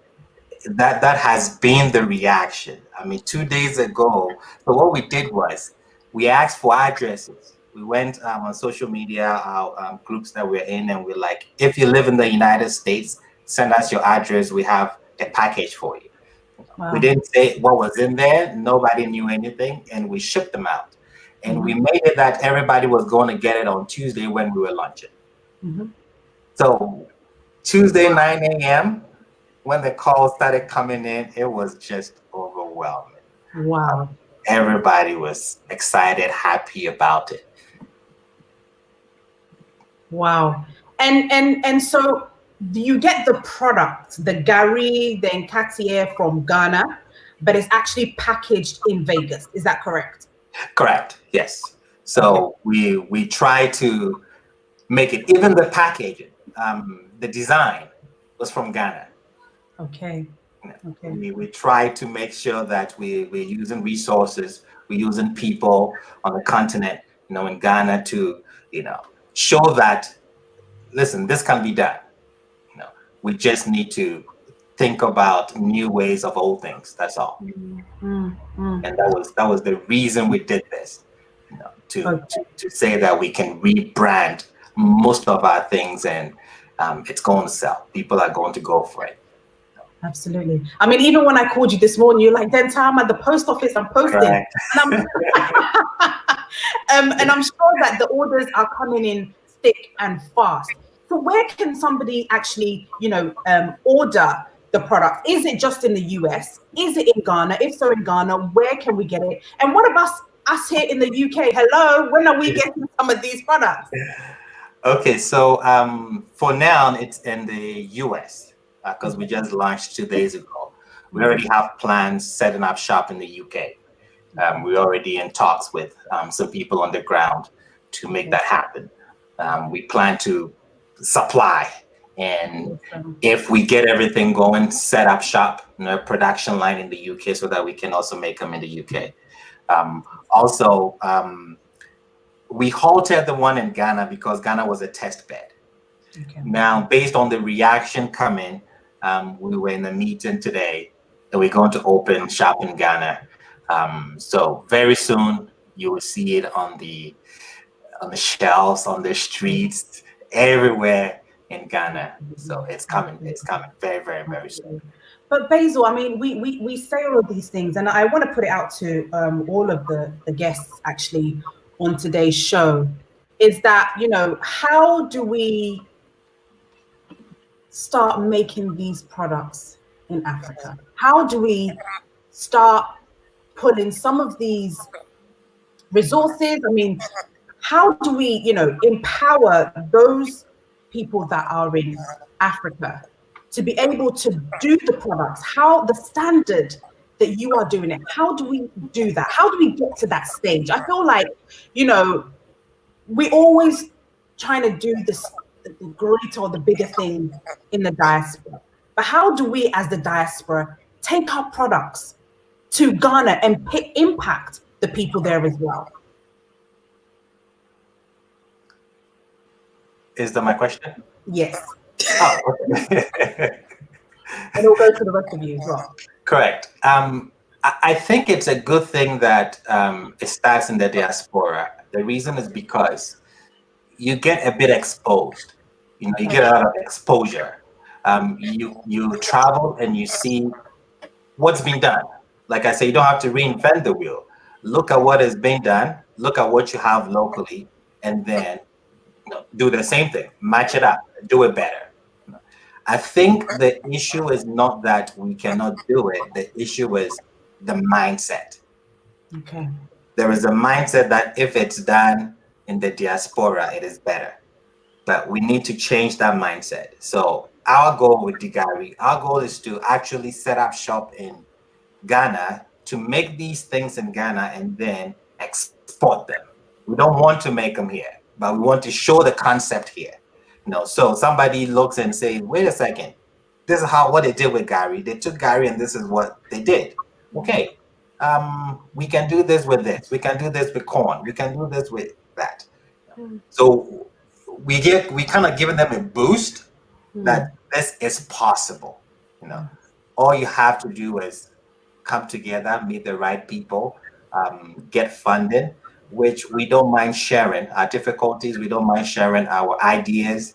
that has been the reaction. I mean, 2 days ago, so what we did was we asked for addresses. We went on social media, our groups that we're in, and we're like, if you live in the United States, send us your address. We have a package for you. Wow. We didn't say what was in there. Nobody knew anything, and we shipped them out. And we made it that everybody was going to get it on Tuesday when we were launching. So Tuesday, 9 a.m., when the calls started coming in, it was just overwhelming. Wow. Everybody was excited, happy about it. Wow. And so you get the product, the Gari, the Nkatier from Ghana, but it's actually packaged in Vegas. Is that correct? Correct. Yes. So we try to make it, even the packaging, the design was from Ghana. Okay. Okay. We try to make sure that we're using resources, we're using people on the continent, in Ghana to, show that, listen, this can be done. We just need to think about new ways of old things. That's all. And that was the reason we did this, to say that we can rebrand most of our things, and it's going to sell. People are going to go for it. Absolutely. I mean, even when I called you this morning, you're like, DENTAA, I'm at the post office, I'm posting. Right. And I'm sure that the orders are coming in thick and fast. So where can somebody actually, order the product? Is it just in the US? Is it in Ghana? If so, in Ghana, where can we get it? And what about us here in the UK? Hello, when are we getting some of these products? Okay, so for now, it's in the US. Because we just launched 2 days ago. We already have plans setting up shop in the UK. We're already in talks with some people on the ground to make that happen. We plan to supply, and if we get everything going, set up shop, production line in the UK so that we can also make them in the UK. We halted the one in Ghana because Ghana was a test bed. Okay. Now, based on the reaction coming, we were in a meeting today, and we're going to open shop in Ghana. So very soon you will see it on the shelves, on the streets, everywhere in Ghana. So it's coming very, very, very soon. But Basil, I mean, we say all of these things, and I want to put it out to all of the guests actually on today's show, is that, how do we start making these products in Africa? How do we start putting some of these resources? I mean, how do we, empower those people that are in Africa to be able to do the products? How the standard that you are doing it, how do we do that? How do we get to that stage? I feel like, we always trying to do this, the greater or the bigger thing in the diaspora. But how do we as the diaspora take our products to Ghana and impact the people there as well? Is that my question? Yes. Oh, okay. And it'll go to the rest of you as well. Correct. I think it's a good thing that it starts in the diaspora. The reason is because you get a bit exposed. You get a lot of exposure. You travel and you see what's been done. Like I say, you don't have to reinvent the wheel. Look at what is being done. Look at what you have locally, and then do the same thing. Match it up. Do it better. I think the issue is not that we cannot do it. The issue is the mindset. Okay. There is a mindset that if it's done in the diaspora, it is better. But we need to change that mindset. So our goal with Gari, our goal is to actually set up shop in Ghana to make these things in Ghana and then export them. We don't want to make them here, but we want to show the concept here. So somebody looks and say, wait a second, this is what they did with Gari. They took Gari and this is what they did. Okay, we can do this with this. We can do this with corn. We can do this with that. So we kind of giving them a boost that this is possible. All you have to do is come together, meet the right people, get funding, which we don't mind sharing our difficulties. We don't mind sharing our ideas,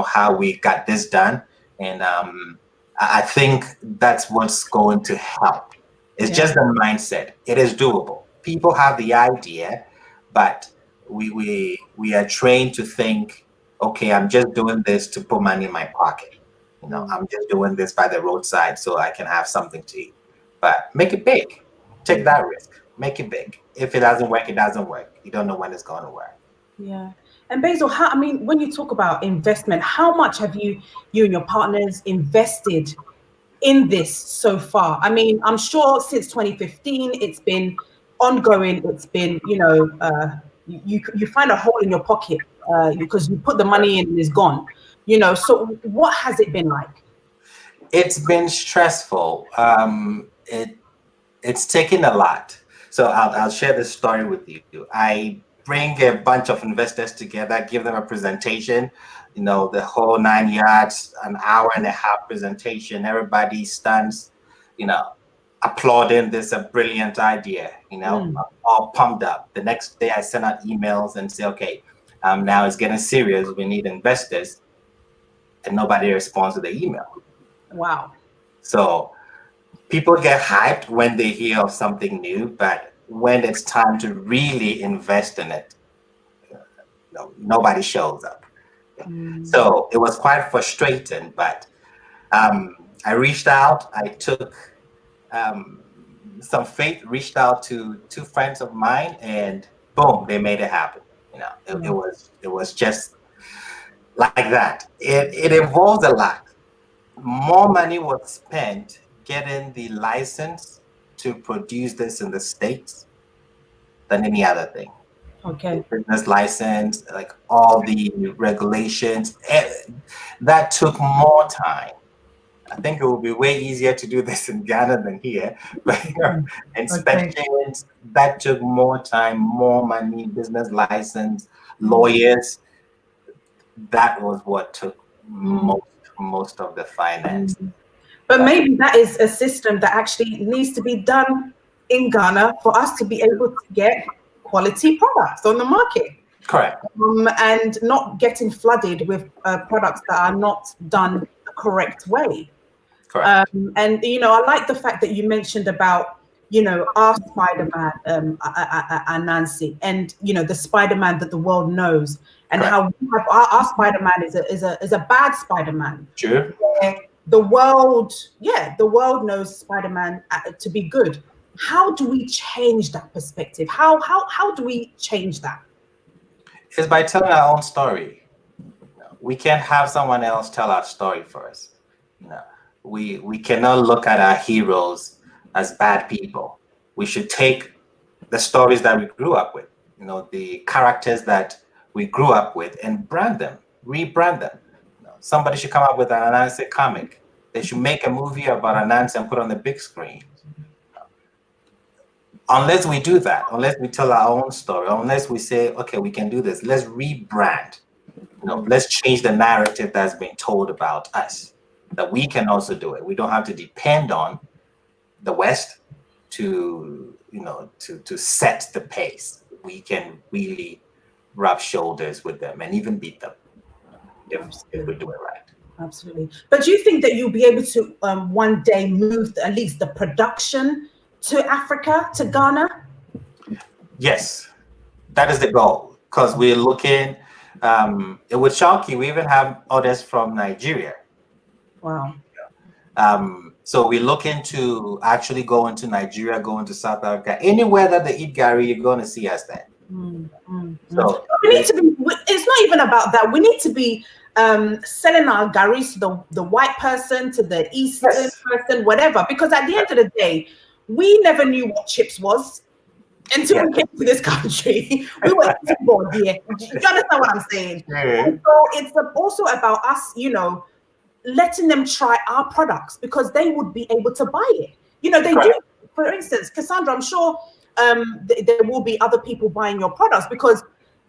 how we got this done. And I think that's what's going to help. It's just the mindset. It is doable. People have the idea, but we are trained to think, okay, I'm just doing this to put money in my pocket. You know, I'm just doing this by the roadside so I can have something to eat. But make it big. Take that risk. Make it big. If it doesn't work, it doesn't work. You don't know when it's going to work. Yeah. And Basil, when you talk about investment, how much have you and your partners invested in this so far? I mean, I'm sure since 2015, it's been ongoing. It's been, you find a hole in your pocket because you put the money in and it's gone. So what has it been like? It's been stressful. It's taken a lot. So I'll share this story with you. I bring a bunch of investors together, give them a presentation, the whole 9 yards, an hour and a half presentation. Everybody stands, applauding this a brilliant idea, all pumped up. The next day I send out emails and say, okay, now it's getting serious. We need investors. And nobody responds to the email. Wow. So people get hyped when they hear of something new, but when it's time to really invest in it, nobody shows up. So it was quite frustrating, but I reached out. I took some faith, reached out to 2 friends of mine, and boom, they made it happen. It was just like that. It involved a lot. More money was spent getting the license to produce this in the States than any other thing. Okay. The business license, like all the regulations, that took more time. I think it would be way easier to do this in Ghana than here. But inspections, that took more time, more money, business license, lawyers. That was what took most of the finance. But maybe that is a system that actually needs to be done in Ghana for us to be able to get quality products on the market. Correct. And not getting flooded with products that are not done the correct way. Correct. And, I like the fact that you mentioned about, our Spider-Man, Nancy, and, the Spider-Man that the world knows, and Correct. How our Spider-Man is a bad Spider-Man. Sure. The world knows Spider-Man to be good. How do we change that perspective? How do we change that? It's by telling our own story. We can't have someone else tell our story for us. We cannot look at our heroes as bad people. We should take the stories that we grew up with, the characters that we grew up with, and brand them, rebrand them. Somebody should come up with an Anansi comic. They should make a movie about Anansi and put on the big screen. Unless we do that, unless we tell our own story, unless we say, okay, we can do this, let's rebrand. Let's change the narrative that's been told about us, that we can also do it. We don't have to depend on the West to set the pace. We can really rub shoulders with them and even beat them if we do it right. Absolutely. But do you think that you'll be able to one day move at least the production to Africa, to Ghana? Yes, that is the goal, because we're looking, it would shock you, we even have orders from Nigeria. Wow. So we're looking to actually go into Nigeria, go into South Africa, anywhere that they eat Gari, you're going to see us there. So we need to be, it's not even about that. We need to be selling our Garis to the white person, to the Eastern person, whatever, because at the end of the day, we never knew what chips was until we came to this country. We were bored here. Do you understand what I'm saying? And so it's also about us, letting them try our products, because they would be able to buy it. They do. For instance, Cassandra, I'm sure there will be other people buying your products, because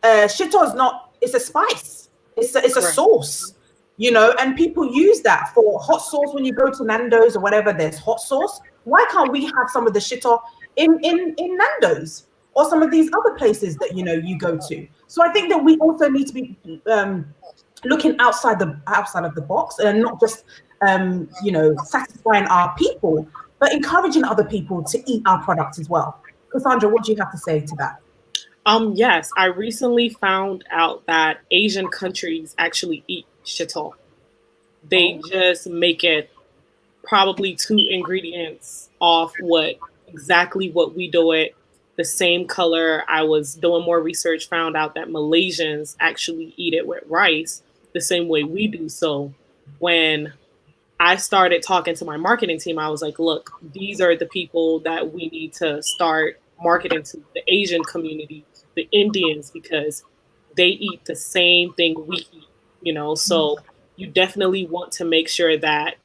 shito is not, it's a spice. It's a sauce, and people use that for hot sauce. When you go to Nando's or whatever, there's hot sauce. Why can't we have some of the shito in Nando's or some of these other places that, you go to? So I think that we also need to be looking outside of the box, and not just, satisfying our people, but encouraging other people to eat our products as well. Cassandra, what do you have to say to that? Yes, I recently found out that Asian countries actually eat shito. They just make it probably 2 ingredients off exactly what we do it, the same color. I was doing more research, found out that Malaysians actually eat it with rice the same way we do. So when I started talking to my marketing team, I was like, look, these are the people that we need to start marketing to, the Asian community, the Indians, because they eat the same thing we eat, you know? So you definitely want to make sure that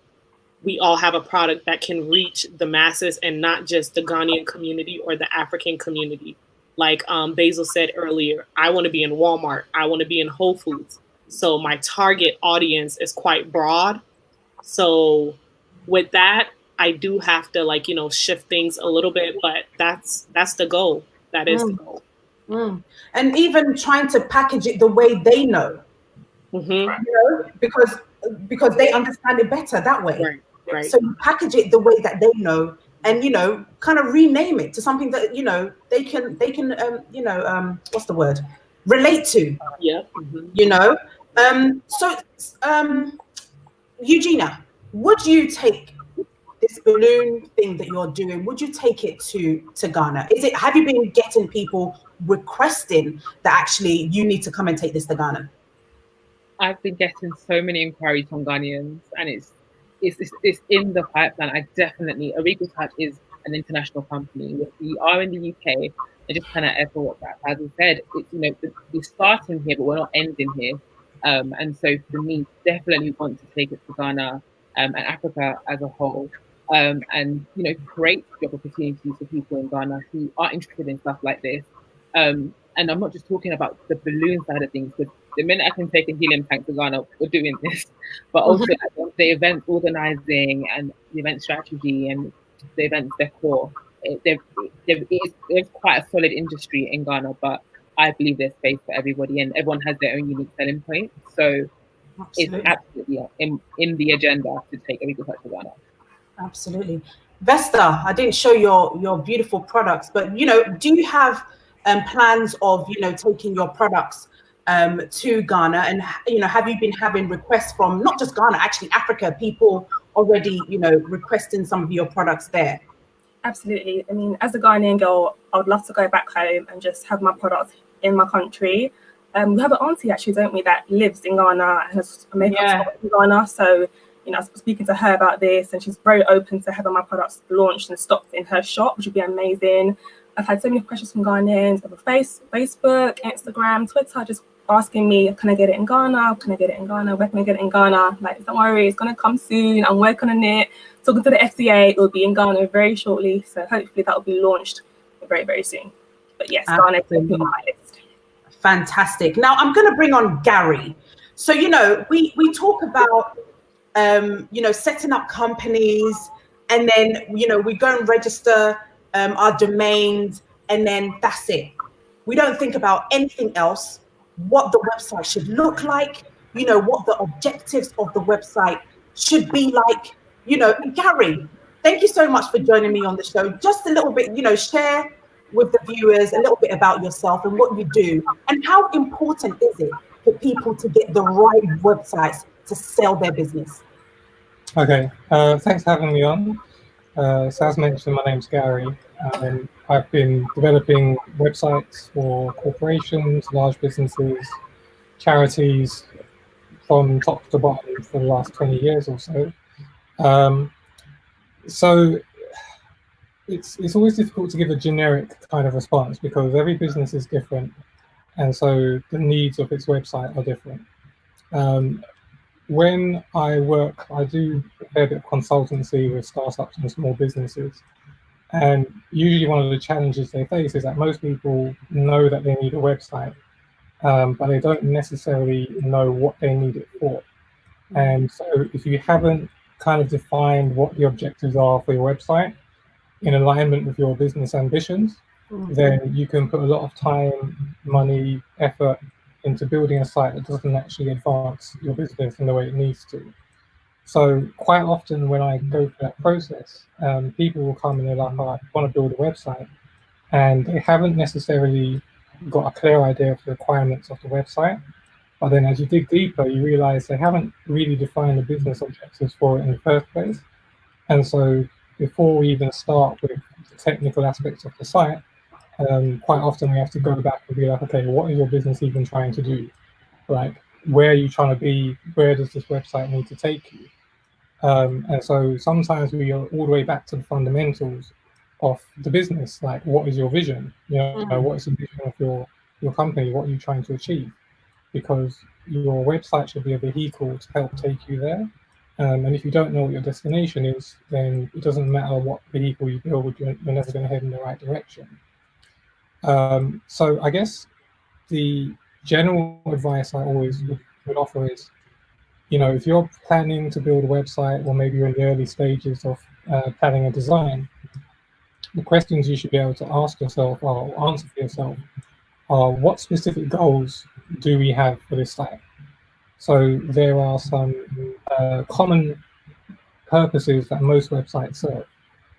we all have a product that can reach the masses and not just the Ghanaian community or the African community. Like Basil said earlier, I want to be in Walmart. I want to be in Whole Foods. So my target audience is quite broad. So with that, I do have to, like, you know, shift things a little bit, but that's the goal. That is the goal. And even trying to package it the way they know, you know, because they understand it better that way. Right. So you package it the way that they know, and, you know, kind of rename it to something that, you know, they can you know, what's the word, relate to. Yeah. You know. So Eugenia, would you take this balloon thing that you're doing, would you take it to Ghana? Have you been getting people requesting that actually you need to come and take this to Ghana? I've been getting so many inquiries from Ghanaians, and it's in the pipeline. Arigo Touch is an international company. We are in the UK, and just kind of echo what Basil said. It's, you know, we're starting here, but we're not ending here. And so for me, definitely want to take it to Ghana and Africa as a whole, and, you know, create job opportunities for people in Ghana who are interested in stuff like this. And I'm not just talking about the balloon side of things, because the minute I can take a helium tank to Ghana, we're doing this. But also the event organizing and the event strategy and the event decor. There's quite a solid industry in Ghana, but I believe there's space for everybody, and everyone has their own unique selling point. So it's absolutely in the agenda to take Arigo Touch to Ghana. Absolutely. Vesta, I didn't show your beautiful products, but, you know, do you have plans of, you know, taking your products to Ghana? And, you know, have you been having requests from not just Ghana, actually Africa, people already, you know, requesting some of your products there? Absolutely. I mean, as a Ghanaian girl, I would love to go back home and just have my products in my country. We have an auntie, actually, don't we, that lives in Ghana and has a makeup shop in Ghana. So, you know, I was speaking to her about this, and she's very open to having my products launched and stocked in her shop, which would be amazing. I've had so many questions from Ghanaians over Facebook, Instagram, Twitter, just asking me, can I get it in Ghana? Can I get it in Ghana? Where can I get it in Ghana? Like, don't worry, it's going to come soon. I'm working on it. Talking to the FDA, it will be in Ghana very shortly. So hopefully that will be launched very, very soon. But yes, Ghana is on my list. Fantastic. Now I'm going to bring on Gari. So, you know, we talk about, you know, setting up companies, and then, you know, we go and register our domains, and then that's it. We don't think about anything else, what the website should look like, you know, what the objectives of the website should be like, you know. Gari, thank you so much for joining me on the show. Just a little bit, you know, share with the viewers a little bit about yourself and what you do, and how important is it for people to get the right websites to sell their business? Okay, thanks for having me on. So as mentioned, my name's Gary. I've been developing websites for corporations, large businesses, charities, from top to bottom for the last 20 years or so. So it's always difficult to give a generic kind of response, because every business is different, and so the needs of its website are different. When I work, I do a fair bit of consultancy with startups and small businesses. And usually one of the challenges they face is that most people know that they need a website, but they don't necessarily know what they need it for. And so if you haven't kind of defined what the objectives are for your website in alignment with your business ambitions, then you can put a lot of time, money, effort into building a site that doesn't actually advance your business in the way it needs to. So quite often when I go through that process, people will come and they're like, oh, I want to build a website, and they haven't necessarily got a clear idea of the requirements of the website. But then as you dig deeper, you realize they haven't really defined the business objectives for it in the first place. And so before we even start with the technical aspects of the site, quite often we have to go back and be like, okay, what is your business even trying to do? Like, where are you trying to be? Where does this website need to take you? And so sometimes we are all the way back to the fundamentals of the business. Like, what is your vision? You know, what is the vision of your company? What are you trying to achieve? Because your website should be a vehicle to help take you there. And if you don't know what your destination is, then it doesn't matter what vehicle you build, you're never going to head in the right direction. So I guess the general advice I always would offer is, you know, if you're planning to build a website, or maybe you're in the early stages of planning a design, the questions you should be able to ask yourself or answer for yourself are, what specific goals do we have for this site? So there are some common purposes that most websites serve.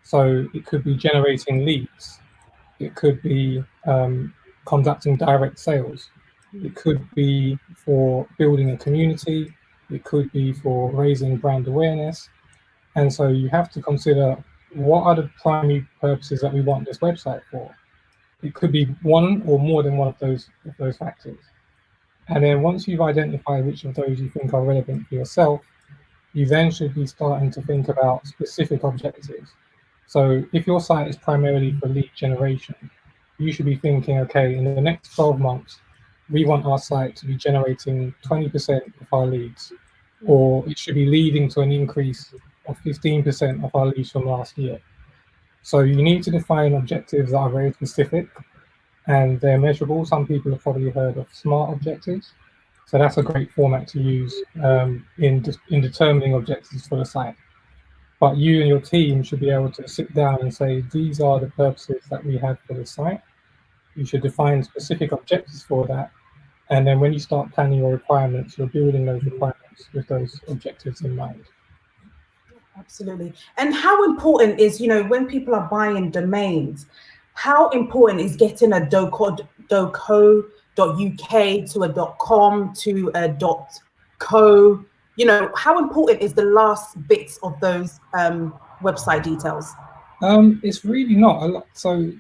So it could be generating leads. It could be conducting direct sales. It could be for building a community. It could be for raising brand awareness. And so you have to consider, what are the primary purposes that we want this website for? It could be one or more than one of those factors. And then once you've identified which of those you think are relevant for yourself, you then should be starting to think about specific objectives. So if your site is primarily for lead generation, you should be thinking, okay, in the next 12 months, we want our site to be generating 20% of our leads, or it should be leading to an increase of 15% of our leads from last year. So you need to define objectives that are very specific and they're measurable. Some people have probably heard of SMART objectives. So that's a great format to use in determining objectives for the site. But you and your team should be able to sit down and say, these are the purposes that we have for the site. You should define specific objectives for that. And then when you start planning your requirements, you're building those requirements with those objectives in mind. Absolutely. And how important is, you know, when people are buying domains, how important is getting a .co.uk to a .com to a .co? You know, how important is the last bits of those website details? It's really not a lot. So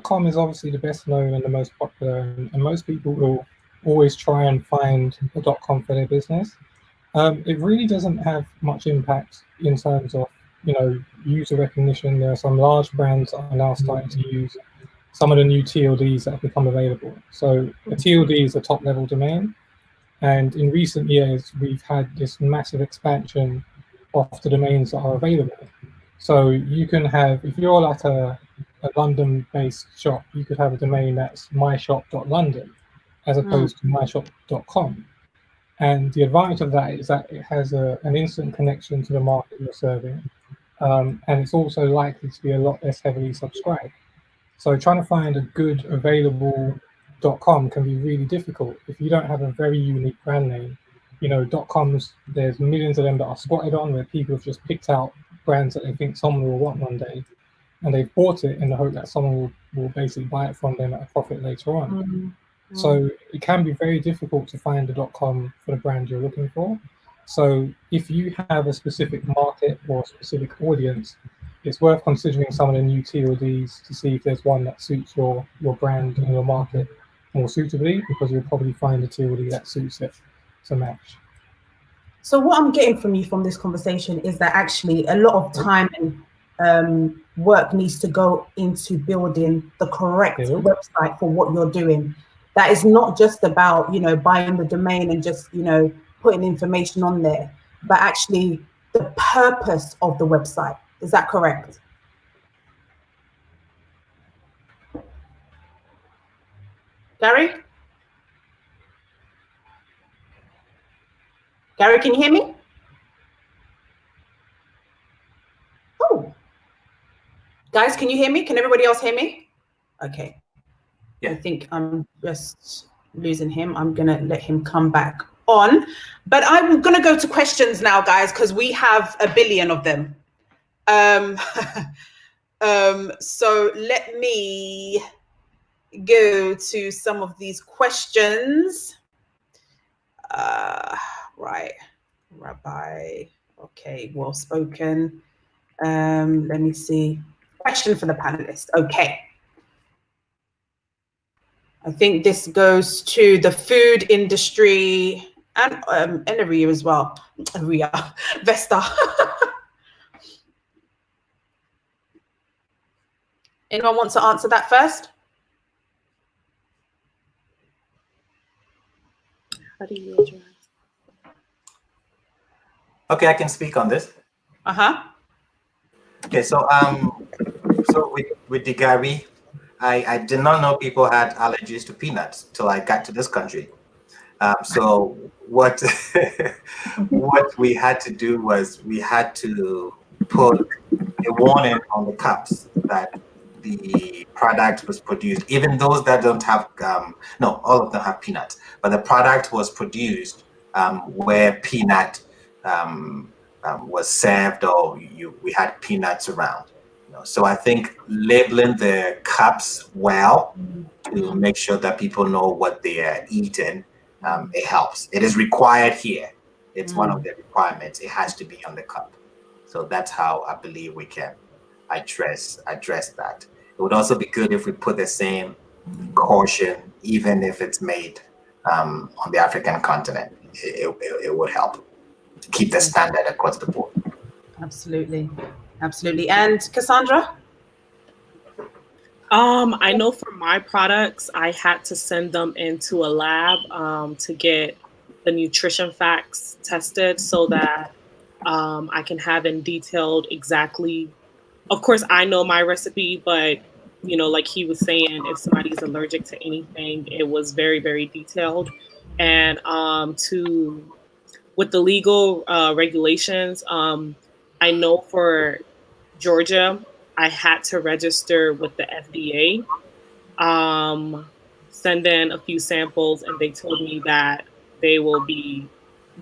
.com is obviously the best known and the most popular, and most people will always try and find a .com for their business. It really doesn't have much impact in terms of, you know, user recognition. There are some large brands that are now starting to use some of the new TLDs that have become available. So a TLD is a top level domain. And in recent years, we've had this massive expansion of the domains that are available. So you can have, if you're like a London-based shop, you could have a domain that's myshop.london as opposed to myshop.com. And the advantage of that is that it has an instant connection to the market you're serving. And it's also likely to be a lot less heavily subscribed. So trying to find a good available .com can be really difficult if you don't have a very unique brand name. You know, .coms, there's millions of them that are squatted on, where people have just picked out brands that they think someone will want one day, and they've bought it in the hope that someone will basically buy it from them at a profit later on. So it can be very difficult to find a .com for the brand you're looking for. So if you have a specific market or a specific audience, it's worth considering some of the new TLDs to see if there's one that suits your brand and your market more suitably, because you'll probably find a TLD that suits it to match. So what I'm getting from you from this conversation is that actually a lot of time and work needs to go into building the correct website for what you're doing. That is not just about, you know, buying the domain and just, you know, putting information on there, but actually the purpose of the website. Is that correct? Gary? Gary, can you hear me? Oh, guys, can you hear me? Can everybody else hear me? Okay. Yeah. I think I'm just losing him. I'm going to let him come back on. But I'm going to go to questions now, guys, because we have a billion of them. So let me go to some of these questions. Right, Rabbi. Okay, well spoken. Let me see. Question for the panelists. Okay. I think this goes to the food industry and Area as well. Area, Vesta. Anyone want to answer that first? How do you address? Okay, I can speak on this. Okay, so with the Gari, I did not know people had allergies to peanuts till I got to this country. So what what we had to do was we had to put a warning on the cups that the product was produced, even those that don't have, no, all of them have peanuts, but the product was produced where peanut was served, or we had peanuts around. So I think labeling the cups well to make sure that people know what they are eating, it helps. It is required here. It's one of the requirements. It has to be on the cup. So that's how I believe we can address that. It would also be good if we put the same caution, even if it's made on the African continent. It would help to keep the standard across the board. Absolutely, absolutely. And Cassandra? I know for my products, I had to send them into a lab to get the nutrition facts tested so that I can have them detailed exactly. Of course, I know my recipe, but like he was saying, if somebody's allergic to anything, it was very, very detailed. And with the legal regulations, I know for Georgia, I had to register with the FDA, send in a few samples, and they told me that they will be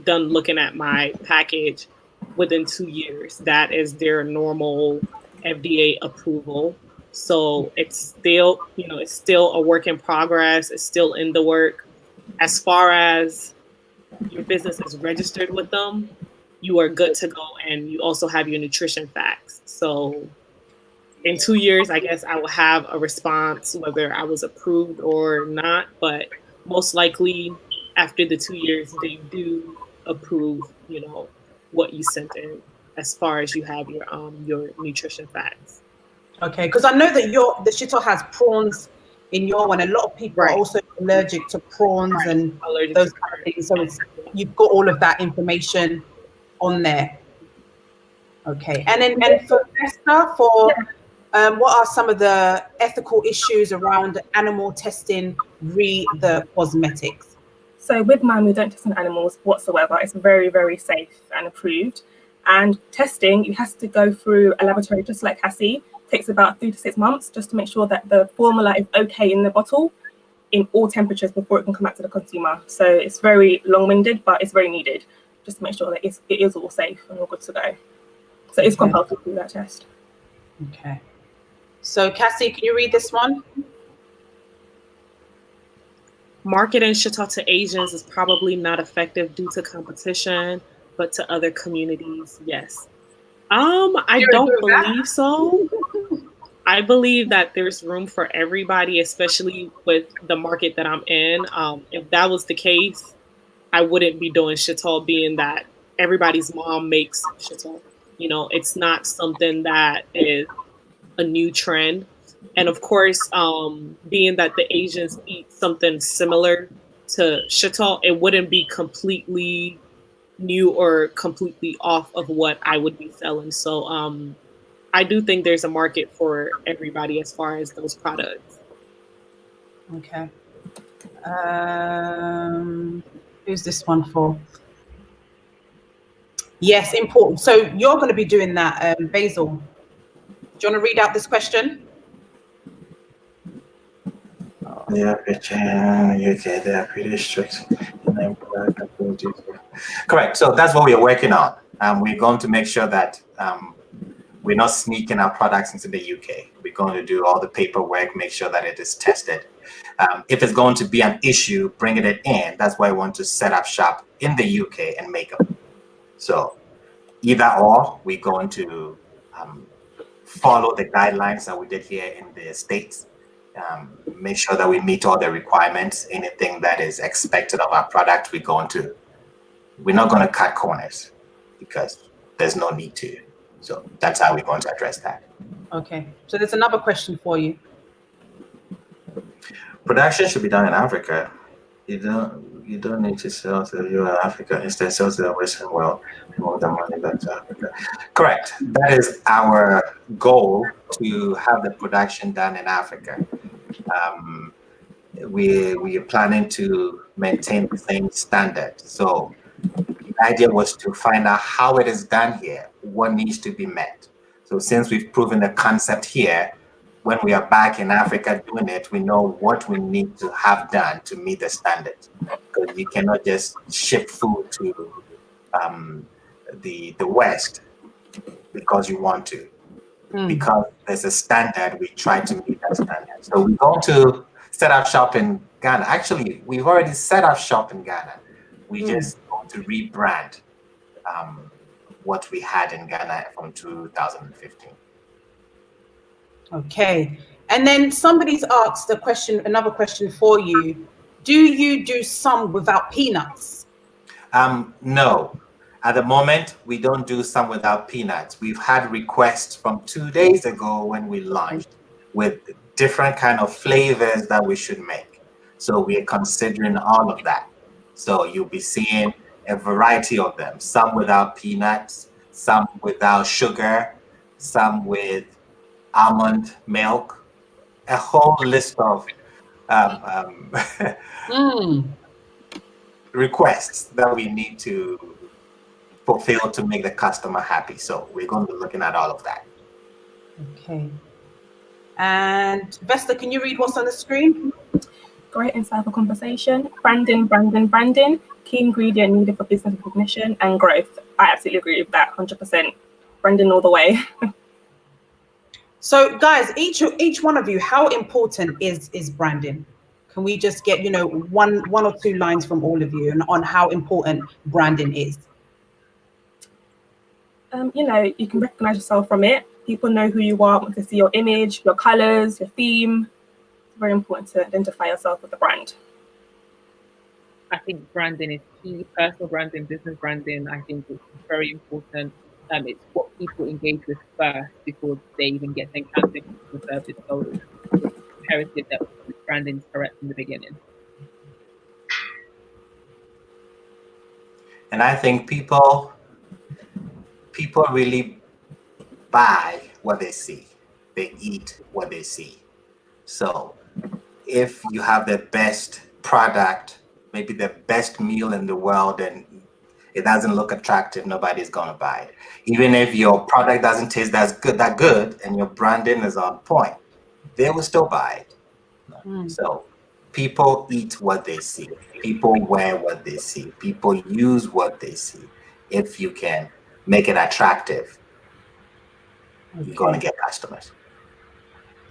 done looking at my package within 2 years. That is their normal FDA approval. So it's still, it's still a work in progress. It's still in the work. As far as your business is registered with them, you are good to go, and you also have your nutrition facts. So in 2 years, I guess I will have a response whether I was approved or not, but most likely after the 2 years, they do approve, what you sent in as far as you have your nutrition facts. Okay, because I know that the shito has prawns in your one. A lot of people are also allergic to prawns and those kind of things. So you've got all of that information on there. Okay, and for Vesta, what are some of the ethical issues around animal testing the cosmetics? So with mine, we don't test on animals whatsoever. It's very, very safe and approved. And testing, it has to go through a laboratory just like Cassie. It takes about 3 to 6 months just to make sure that the formula is okay in the bottle in all temperatures before it can come back to the consumer. So it's very long-winded, but it's very needed just to make sure that it is all safe and all good to go. So it's compulsory to do that test. Okay. So Cassie, can you read this one? Marketing shito to Asians is probably not effective due to competition, but to other communities, yes. I don't believe so. I believe that there's room for everybody, especially with the market that I'm in. If that was the case, I wouldn't be doing shito, being that everybody's mom makes shito. It's not something that is a new trend. And of course, being that the Asians eat something similar to shito, it wouldn't be completely new or completely off of what I would be selling. So I do think there's a market for everybody as far as those products. Okay. Who's this one for? Yes, important. So you're going to be doing that, Basil. Do you want to read out this question? Yeah, UK, they are pretty strict. Correct. So that's what we are working on. We're going to make sure that We're not sneaking our products into the UK. We're going to do all the paperwork, make sure that it is tested. If it's going to be an issue, bringing it in. That's why I want to set up shop in the UK and make them. So either or, we're going to follow the guidelines that we did here in the States. Make sure that we meet all the requirements. Anything that is expected of our product, we're not going to cut corners because there's no need to. So that's how we're going to address that. Okay. So there's another question for you. Production should be done in Africa. You don't need to sell to Africa. Instead, sell to the Western world and move the money back to Africa. Correct. That is our goal, to have the production done in Africa. We are planning to maintain the same standard. So the idea was to find out how it is done here, what needs to be met. So since we've proven the concept here, when we are back in Africa doing it, we know what we need to have done to meet the standards. Because you cannot just ship food to the West because you want to. Because there's a standard, we try to meet that standard. So we're going to set up shop in Ghana. Actually, we've already set up shop in Ghana. We just want to rebrand what we had in Ghana from 2015. Okay. And then somebody's asked another question for you. Do you do some without peanuts? No. At the moment, we don't do some without peanuts. We've had requests from 2 days ago when we launched with different kind of flavors that we should make. So we are considering all of that. So you'll be seeing a variety of them, some without peanuts, some without sugar, some with almond milk, a whole list of requests that we need to fulfill to make the customer happy. So we're going to be looking at all of that. Okay. And Vesta, can you read what's on the screen? Great insightful conversation. Branding. Key ingredient needed for business recognition and growth. I absolutely agree with that, 100%. Branding all the way. So guys, each one of you, how important is branding? Can we just get, one or two lines from all of you on how important branding is? You can recognize yourself from it. People know who you are, want to see your image, your colors, your theme. It's very important to identify yourself with the brand. I think branding is key. Personal branding, business branding, I think it's very important. It's what people engage with first before they even get encountered with the service. So it's imperative that branding is correct from the beginning. And I think people really buy what they see. They eat what they see. So if you have the best product, maybe the best meal in the world, and it doesn't look attractive, nobody's gonna buy it. Even if your product doesn't taste that good, and your branding is on point, they will still buy it. So people eat what they see. People wear what they see. People use what they see. If you can make it attractive, you're gonna get customers.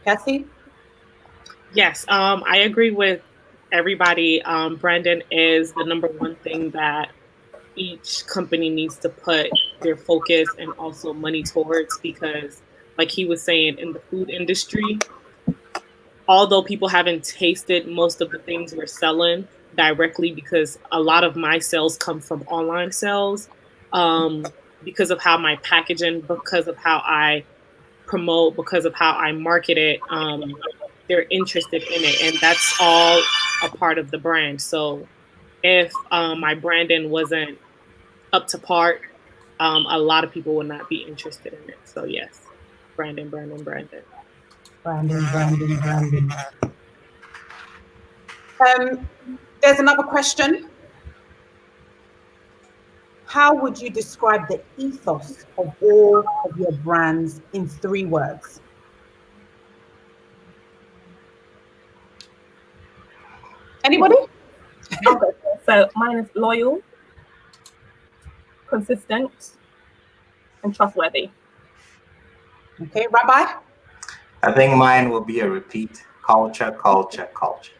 Cassie? Yes, I agree with everybody. Branding is the number one thing that each company needs to put their focus and also money towards, because like he was saying, in the food industry, although people haven't tasted most of the things we're selling directly, because a lot of my sales come from online sales, because of how my packaging, because of how I promote, because of how I market it, they're interested in it, and that's all a part of the brand. So if my branding wasn't up to par, a lot of people would not be interested in it. So yes, branding. There's another question. How would you describe the ethos of all of your brands in 3 words? Anybody? So mine is loyal, consistent, and trustworthy. Okay, Rabbi? I think mine will be a repeat. Culture, culture, culture.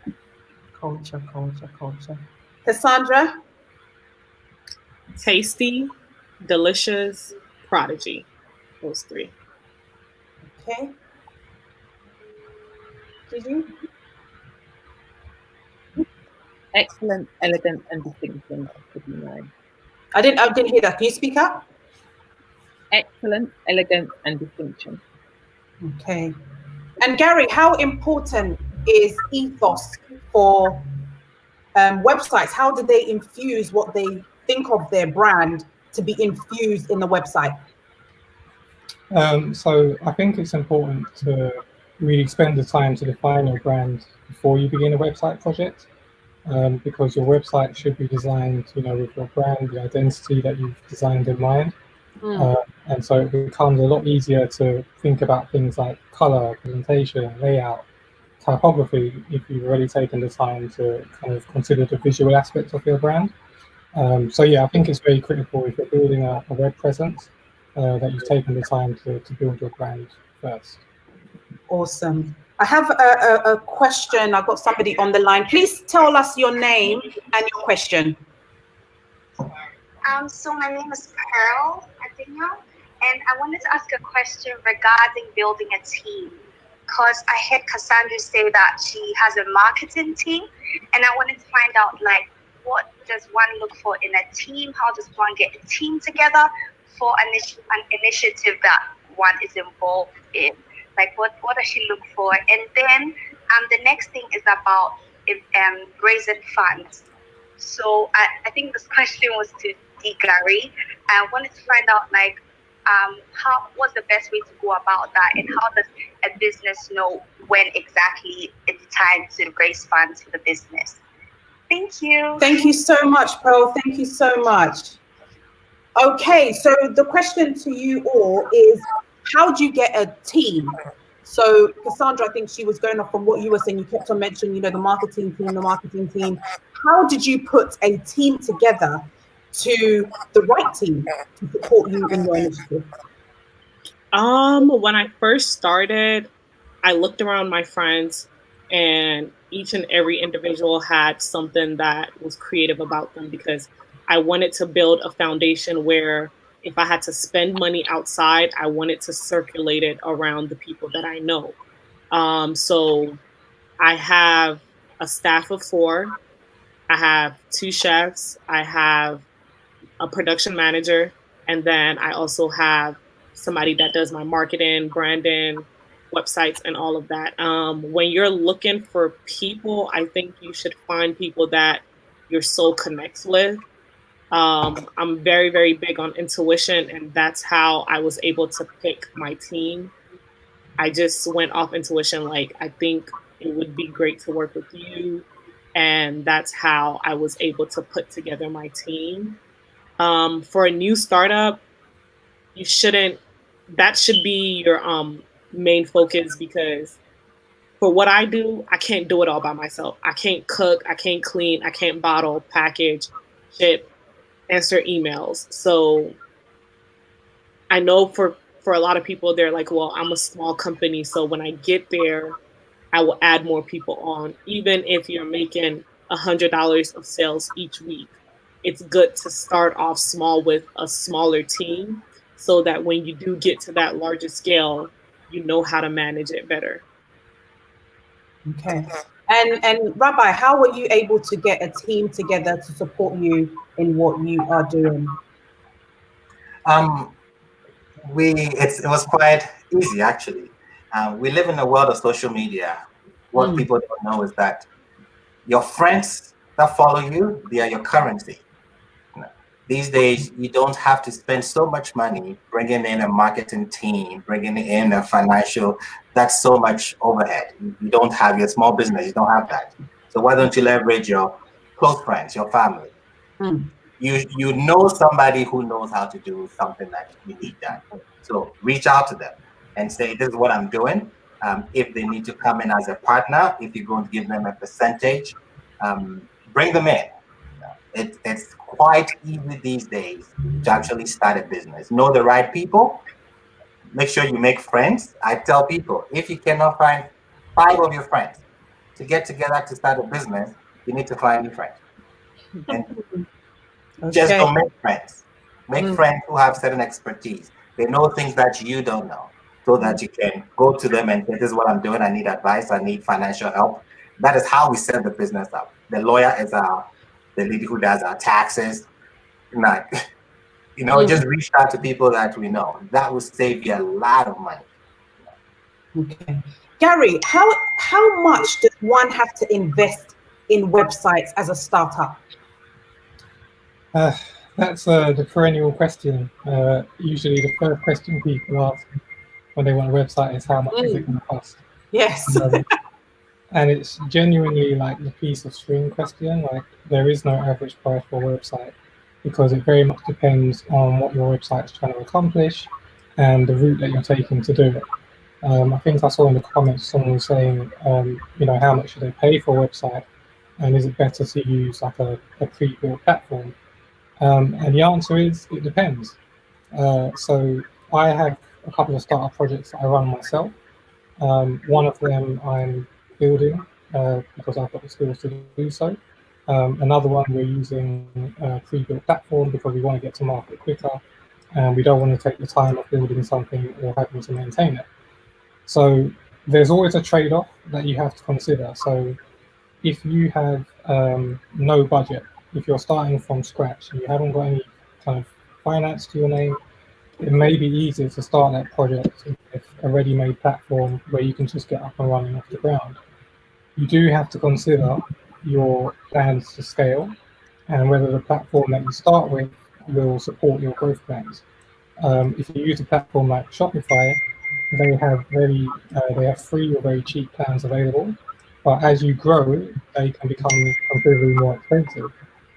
Culture, culture, culture. Cassandra? Tasty, delicious, prodigy. Those three. Okay. Gigi? Excellent, elegant, and distinction would be mine. I didn't hear that. Can you speak up? Excellent, elegant, and distinction. Okay. And Gary, how important is ethos for websites? How do they infuse what they think of their brand to be infused in the website? So I think it's important to really spend the time to define your brand before you begin a website project, because your website should be designed, with your brand, the identity that you've designed in mind. And so it becomes a lot easier to think about things like color, presentation, layout, typography, if you've already taken the time to kind of consider the visual aspects of your brand. So yeah, I think it's very critical if you're building a web presence that you've taken the time to build your brand first. Awesome. I have a question. I've got somebody on the line. Please tell us your name and your question. So my name is Pearl Adino, and I wanted to ask a question regarding building a team, because I heard Cassandra say that she has a marketing team, and I wanted to find out, like, what does one look for in a team? How does one get a team together for an initiative that one is involved in? Like, what does she look for? And then the next thing is about raising funds. So I think this question was to Gari. I wanted to find out, like, what's the best way to go about that, and how does a business know when exactly it's time to raise funds for the business? Thank you. Thank you so much, Pearl. Thank you so much. Okay, so the question to you all is, how do you get a team? So Cassandra, I think she was going off from what you were saying. You kept on mentioning, the marketing team. How did you put a team together to the right team to support you in your initiative? When I first started, I looked around my friends, and each and every individual had something that was creative about them, because I wanted to build a foundation where if I had to spend money outside, I wanted to circulate it around the people that I know. So I have a staff of 4. I have 2 chefs. I have a production manager. And then I also have somebody that does my marketing, branding, websites, and all of that. When you're looking for people, I think you should find people that your soul connects with. I'm very, very big on intuition, and that's how I was able to pick my team. I just went off intuition, like, I think it would be great to work with you. And that's how I was able to put together my team. For a new startup, that should be your main focus, because for what I do, I can't do it all by myself. I can't cook, I can't clean, I can't bottle, package, ship, answer emails. So I know for a lot of people, they're like, well, I'm a small company, so when I get there, I will add more people on. Even if you're making $100 of sales each week, it's good to start off small with a smaller team, so that when you do get to that larger scale, you know how to manage it better. Okay. And Rabbi, how were you able to get a team together to support you in what you are doing? It was quite easy, actually. We live in a world of social media. What people don't know is that your friends that follow you, they are your currency. These days, you don't have to spend so much money bringing in a marketing team, bringing in a financial. That's so much overhead. You don't have your small business. You don't have that. So why don't you leverage your close friends, your family? You know somebody who knows how to do something that you need done. So reach out to them and say, this is what I'm doing. If they need to come in as a partner, if you're going to give them a percentage, bring them in. It's quite easy these days to actually start a business. Know the right people, make sure you make friends. I tell people, if you cannot find 5 of your friends to get together to start a business, you need to find new friends. And just don't make friends. Make friends who have certain expertise. They know things that you don't know, so that you can go to them and say, this is what I'm doing. I need advice. I need financial help. That is how we set the business up. The lawyer is the lady who does our taxes. Like, just reach out to people that we know. That will save you a lot of money. Okay. Gary, how much does one have to invest in websites as a startup? That's the perennial question. Usually the first question people ask when they want a website is how much is it going to cost? Yes. And it's genuinely like the piece of string question. Like, there is no average price for a website, because it very much depends on what your website is trying to accomplish and the route that you're taking to do it. I think I saw in the comments someone was saying, how much should they pay for a website, and is it better to use like a pre-built platform? And the answer is, it depends. So I have a couple of startup projects that I run myself. One of them I'm building because I've got the skills to do so. Another one we're using a pre-built platform because we want to get to market quicker, and we don't want to take the time of building something or having to maintain it. So there's always a trade-off that you have to consider. So if you have no budget, if you're starting from scratch and you haven't got any kind of finance to your name, it may be easier to start that project with a ready-made platform where you can just get up and running off the ground. You do have to consider your plans to scale and whether the platform that you start with will support your growth plans. If you use a platform like Shopify, they have free or very cheap plans available, but as you grow, they can become considerably more expensive.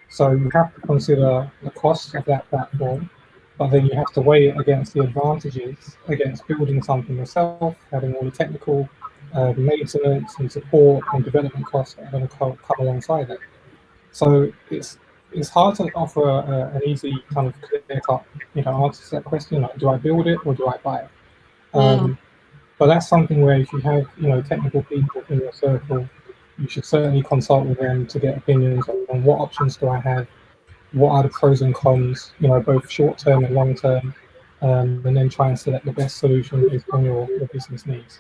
So you have to consider the cost of that platform, but then you have to weigh it against the advantages, against building something yourself, having all the technical maintenance and support and development costs that are going to come alongside it. So it's hard to offer an easy kind of clear-cut answer to that question, like, do I build it or do I buy it? But that's something where if you have technical people in your circle, you should certainly consult with them to get opinions on what options do I have, what are the pros and cons, both short-term and long-term, and then try and select the best solution based on your business needs.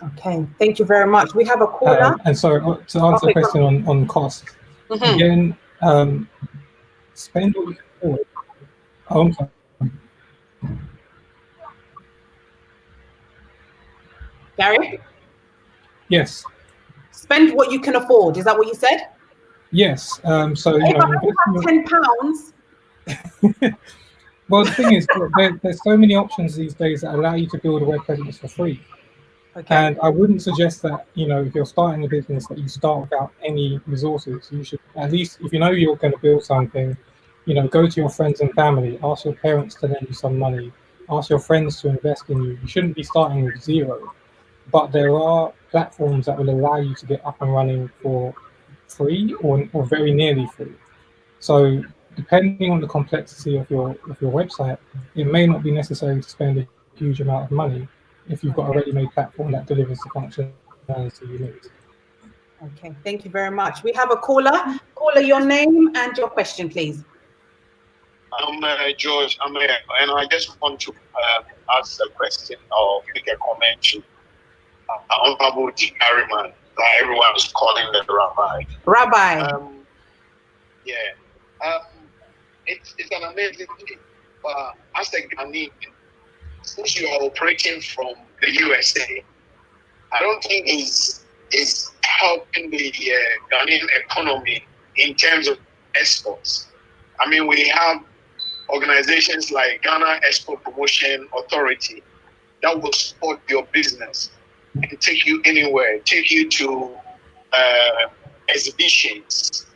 Okay, thank you very much. We have a caller. And so to answer the question on cost, again, spend what you can afford. I'm sorry. Gary? Yes. Spend what you can afford. Is that what you said? Yes. So if I have £10. Well, the thing is, there's so many options these days that allow you to build a web presence for free. Okay. And I wouldn't suggest that, if you're starting a business, that you start without any resources. You should, at least if you know you're going to build something, go to your friends and family, ask your parents to lend you some money, ask your friends to invest in you. You shouldn't be starting with zero. But there are platforms that will allow you to get up and running for free or very nearly free. So depending on the complexity of your website, it may not be necessary to spend a huge amount of money if you've got a ready-made platform that delivers the functionality you need. Okay, thank you very much. We have a caller. Caller, your name and your question, please. I'm George. I'm here, and I just want to ask a question or make a comment to Honorable Gari man, that everyone is calling the rabbi. Rabbi. It's an amazing thing. As a Ghanaian, since you are operating from the USA, I don't think is helping the Ghanaian economy in terms of exports. I mean, we have organizations like Ghana Export Promotion Authority that will support your business and take you anywhere, take you to exhibitions,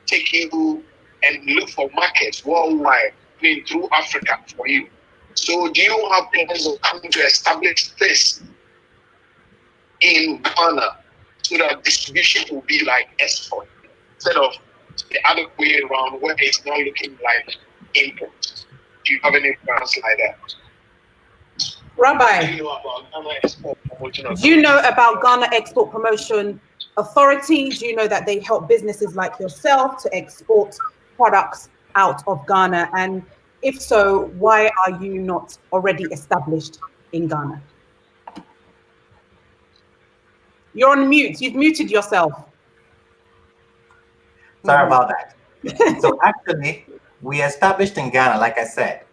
take you and look for markets worldwide, through Africa for you. So do you have plans of coming to establish this in Ghana so that distribution will be like export instead of the other way around where it's now looking like import? Do you have any plans like that? Rabbi, do you know about Ghana Export Promotion Authority? do you know about Ghana Export Promotion Authority? Do you know that they help businesses like yourself to export products out of Ghana? And if so, why are you not already established in Ghana? You're on mute. You've muted yourself. Sorry about that. So actually, we established in Ghana, like I said.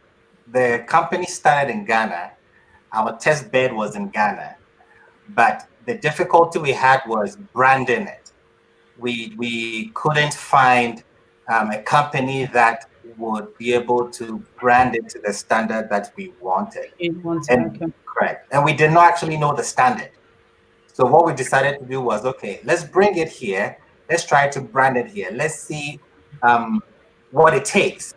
The company started in Ghana. Our test bed was in Ghana. But the difficulty we had was branding it. We couldn't find a company that would be able to brand it to the standard that we wanted. Correct. And we did not actually know the standard. So what we decided to do was, okay, let's bring it here. Let's try to brand it here. Let's see what it takes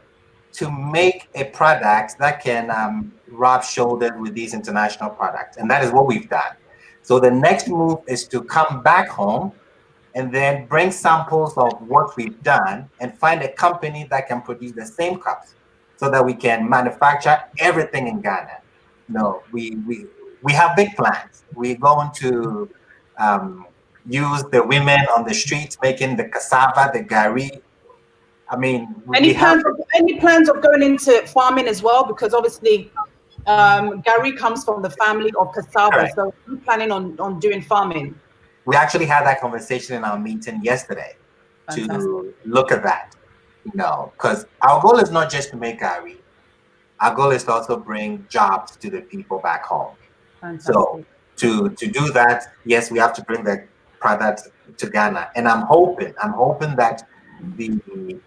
to make a product that can rub shoulders with these international products. And that is what we've done. So the next move is to come back home and then bring samples of what we've done and find a company that can produce the same cups so that we can manufacture everything in Ghana. No, we have big plans. We're going to use the women on the streets making the cassava, the Gari. I mean, any plans of going into farming as well? Because obviously, Gari comes from the family of cassava. Correct. So we're planning on doing farming. We actually had that conversation in our meeting yesterday. Fantastic. To look at that, because our goal is not just to make Gari. Our goal is to also bring jobs to the people back home. Fantastic. So to do that, yes, we have to bring the product to Ghana, and I'm hoping that the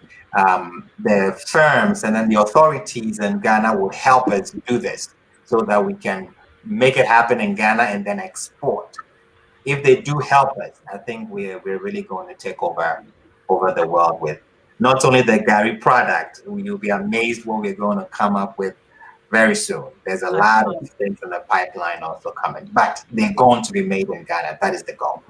firms and then the authorities in Ghana will help us do this so that we can make it happen in Ghana and then export. If they do help us, I think we're really going to take over the world with not only the Gari product. You'll be amazed what we're going to come up with very soon. There's a lot of things in the pipeline also coming, but they're going to be made in Ghana. That is the goal.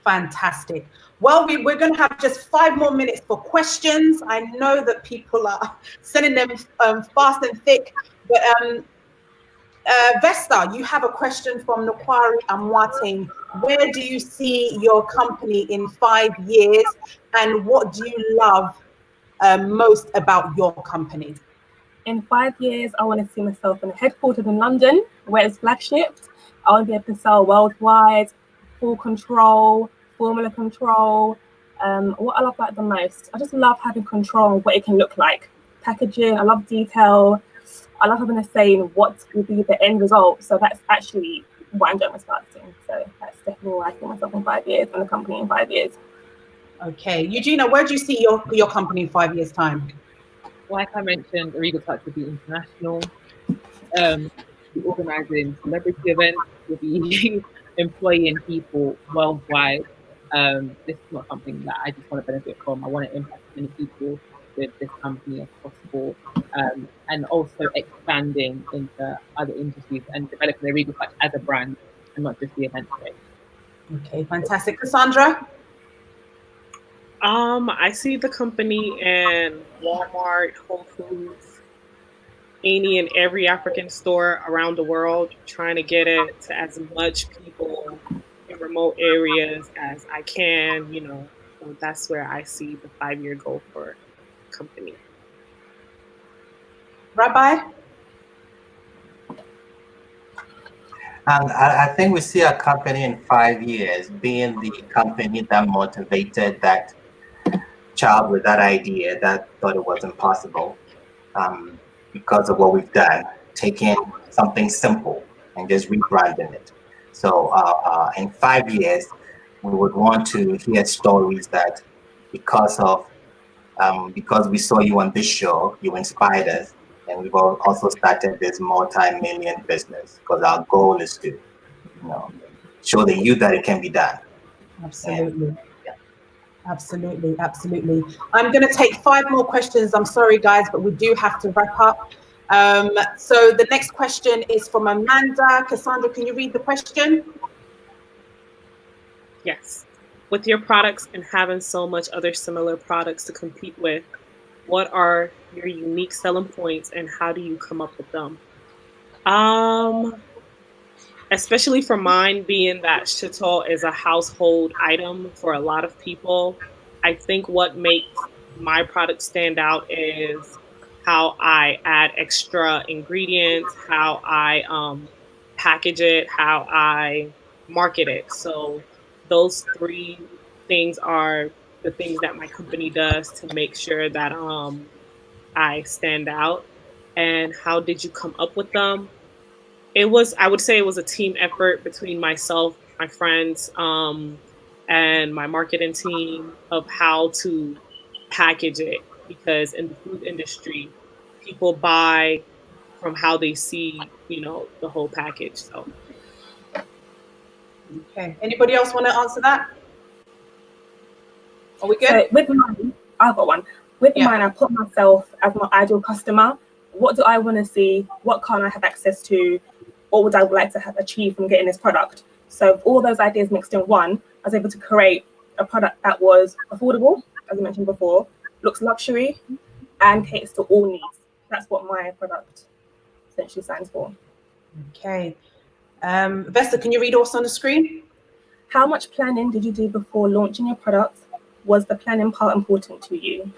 Fantastic. Well, we're going to have just 5 more minutes for questions. I know that people are sending them fast and thick, but Vesta, you have a question from Nokwari Amwate. Where do you see your company in 5 years, and what do you love most about your company? In 5 years, I want to see myself in a headquartered in London, where it's flagshipped. I want to be able to sell worldwide, full control, formula control. What I love about it the most, I just love having control on what it can look like. Packaging, I love detail. I love having a say in what will be the end result. So that's actually what I'm doing with marketing. So that's definitely where I see myself in 5 years and the company in 5 years. Okay, Eugenia, where do you see your company in 5 years' time? Like I mentioned, Regal Touch will be international. We'll be organising celebrity events. We'll be employing people worldwide. This is not something that I just want to benefit from. I want to impact as many people with this company as possible, and also expanding into other industries and developing the Regal Touch as a brand and not just the event space. Okay, fantastic. Cassandra? I see the company in Walmart, Whole Foods, any and every African store around the world, trying to get it to as much people in remote areas as I can, So that's where I see the 5-year goal for the company. Rabbi? And I think we see a company in 5 years being the company that motivated that child with that idea that thought it was impossible because of what we've done, taking something simple and just rebranding it. So in 5 years, we would want to hear stories that because we saw you on this show, you inspired us, and we've also started this multi-million business because our goal is to show the youth that it can be done. Absolutely. And, Absolutely, absolutely. I'm going to take 5 more questions. I'm sorry, guys, but we do have to wrap up. So the next question is from Amanda. Cassandra, can you read the question? Yes. With your products and having so much other similar products to compete with, what are your unique selling points and how do you come up with them? especially for mine, being that shito is a household item for a lot of people, I think what makes my product stand out is how I add extra ingredients, how I package it, how I market it. So those three things are the things that my company does to make sure that I stand out. And how did you come up with them? It was, I would say it was a team effort between myself, my friends, and my marketing team of how to package it. Because in the food industry, people buy from how they see, the whole package. So, Okay. Anybody else want to answer that? Are we good? So with mine, I've got one. With mine, I put myself as my ideal customer. What do I want to see? What can't I have access to? What would I like to have achieved from getting this product? So all those ideas mixed in one, I was able to create a product that was affordable, as I mentioned before, looks luxury, and caters to all needs. That's what my product essentially stands for. Okay. Vesta, can you read also on the screen? How much planning did you do before launching your product? Was the planning part important to you,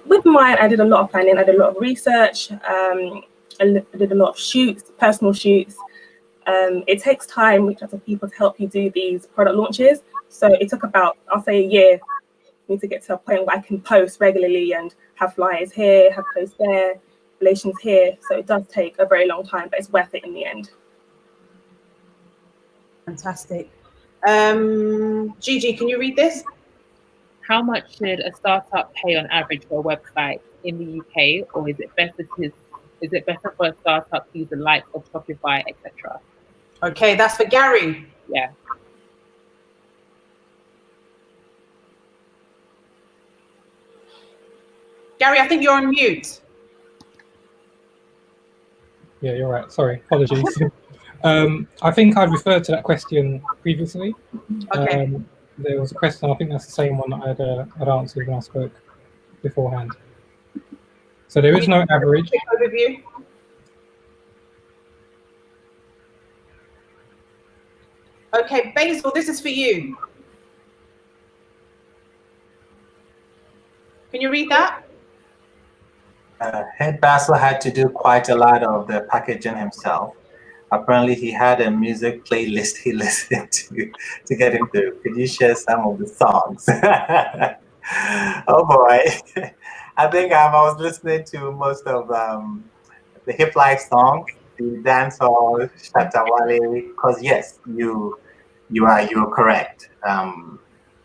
With mine, I did a lot of planning. I did a lot of research. I did a lot of shoots, personal shoots. It takes time, reach out to people to help you do these product launches. So it took about, I'll say, a year for me to get to a point where I can post regularly and have flyers here, have posts there, relations here. So it does take a very long time, but it's worth it in the end. Fantastic. Gigi, can you read this? How much should a startup pay on average for a website in the UK, or is it better for a startup to use the likes of Shopify, etc.? Okay, that's for Gary. Yeah. Gary, I think you're on mute. Yeah, you're right. Sorry, apologies. I think I referred to that question previously. Okay. There was a question, I think that's the same one that I'd answered when I spoke beforehand. So there is no average. Overview. Okay, Basil, this is for you. Can you read that? Head Basil had to do quite a lot of the packaging himself. Apparently, he had a music playlist he listened to get him through. Could you share some of the songs? Oh boy, I think I was listening to most of the hip life songs, the dancehall, Shatawale. Because yes, you're correct.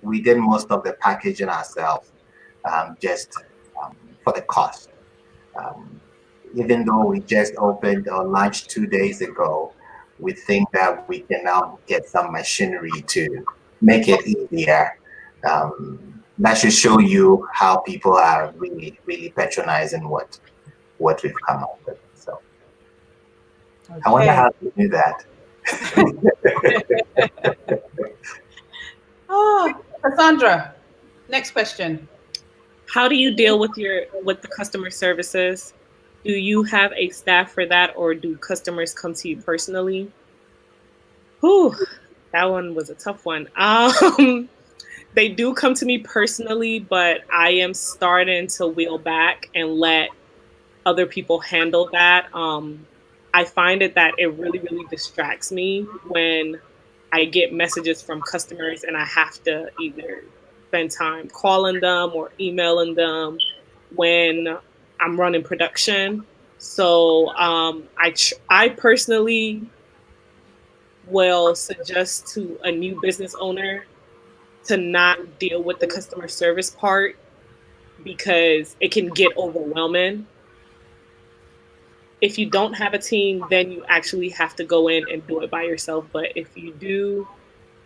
We did most of the packaging ourselves, just for the cost. Even though we just opened or launched 2 days ago, we think that we can now get some machinery to make it easier. That should show you how people are really, really patronizing what we've come up with. So okay. I wonder how to do that. Oh, Cassandra, next question. How do you deal with the customer services? Do you have a staff for that, or do customers come to you personally? Whew, that one was a tough one. They do come to me personally, but I am starting to wheel back and let other people handle that. I find that it really, really distracts me when I get messages from customers and I have to either spend time calling them or emailing them when I'm running production. So I personally will suggest to a new business owner to not deal with the customer service part because it can get overwhelming. If you don't have a team, then you actually have to go in and do it by yourself. But if you do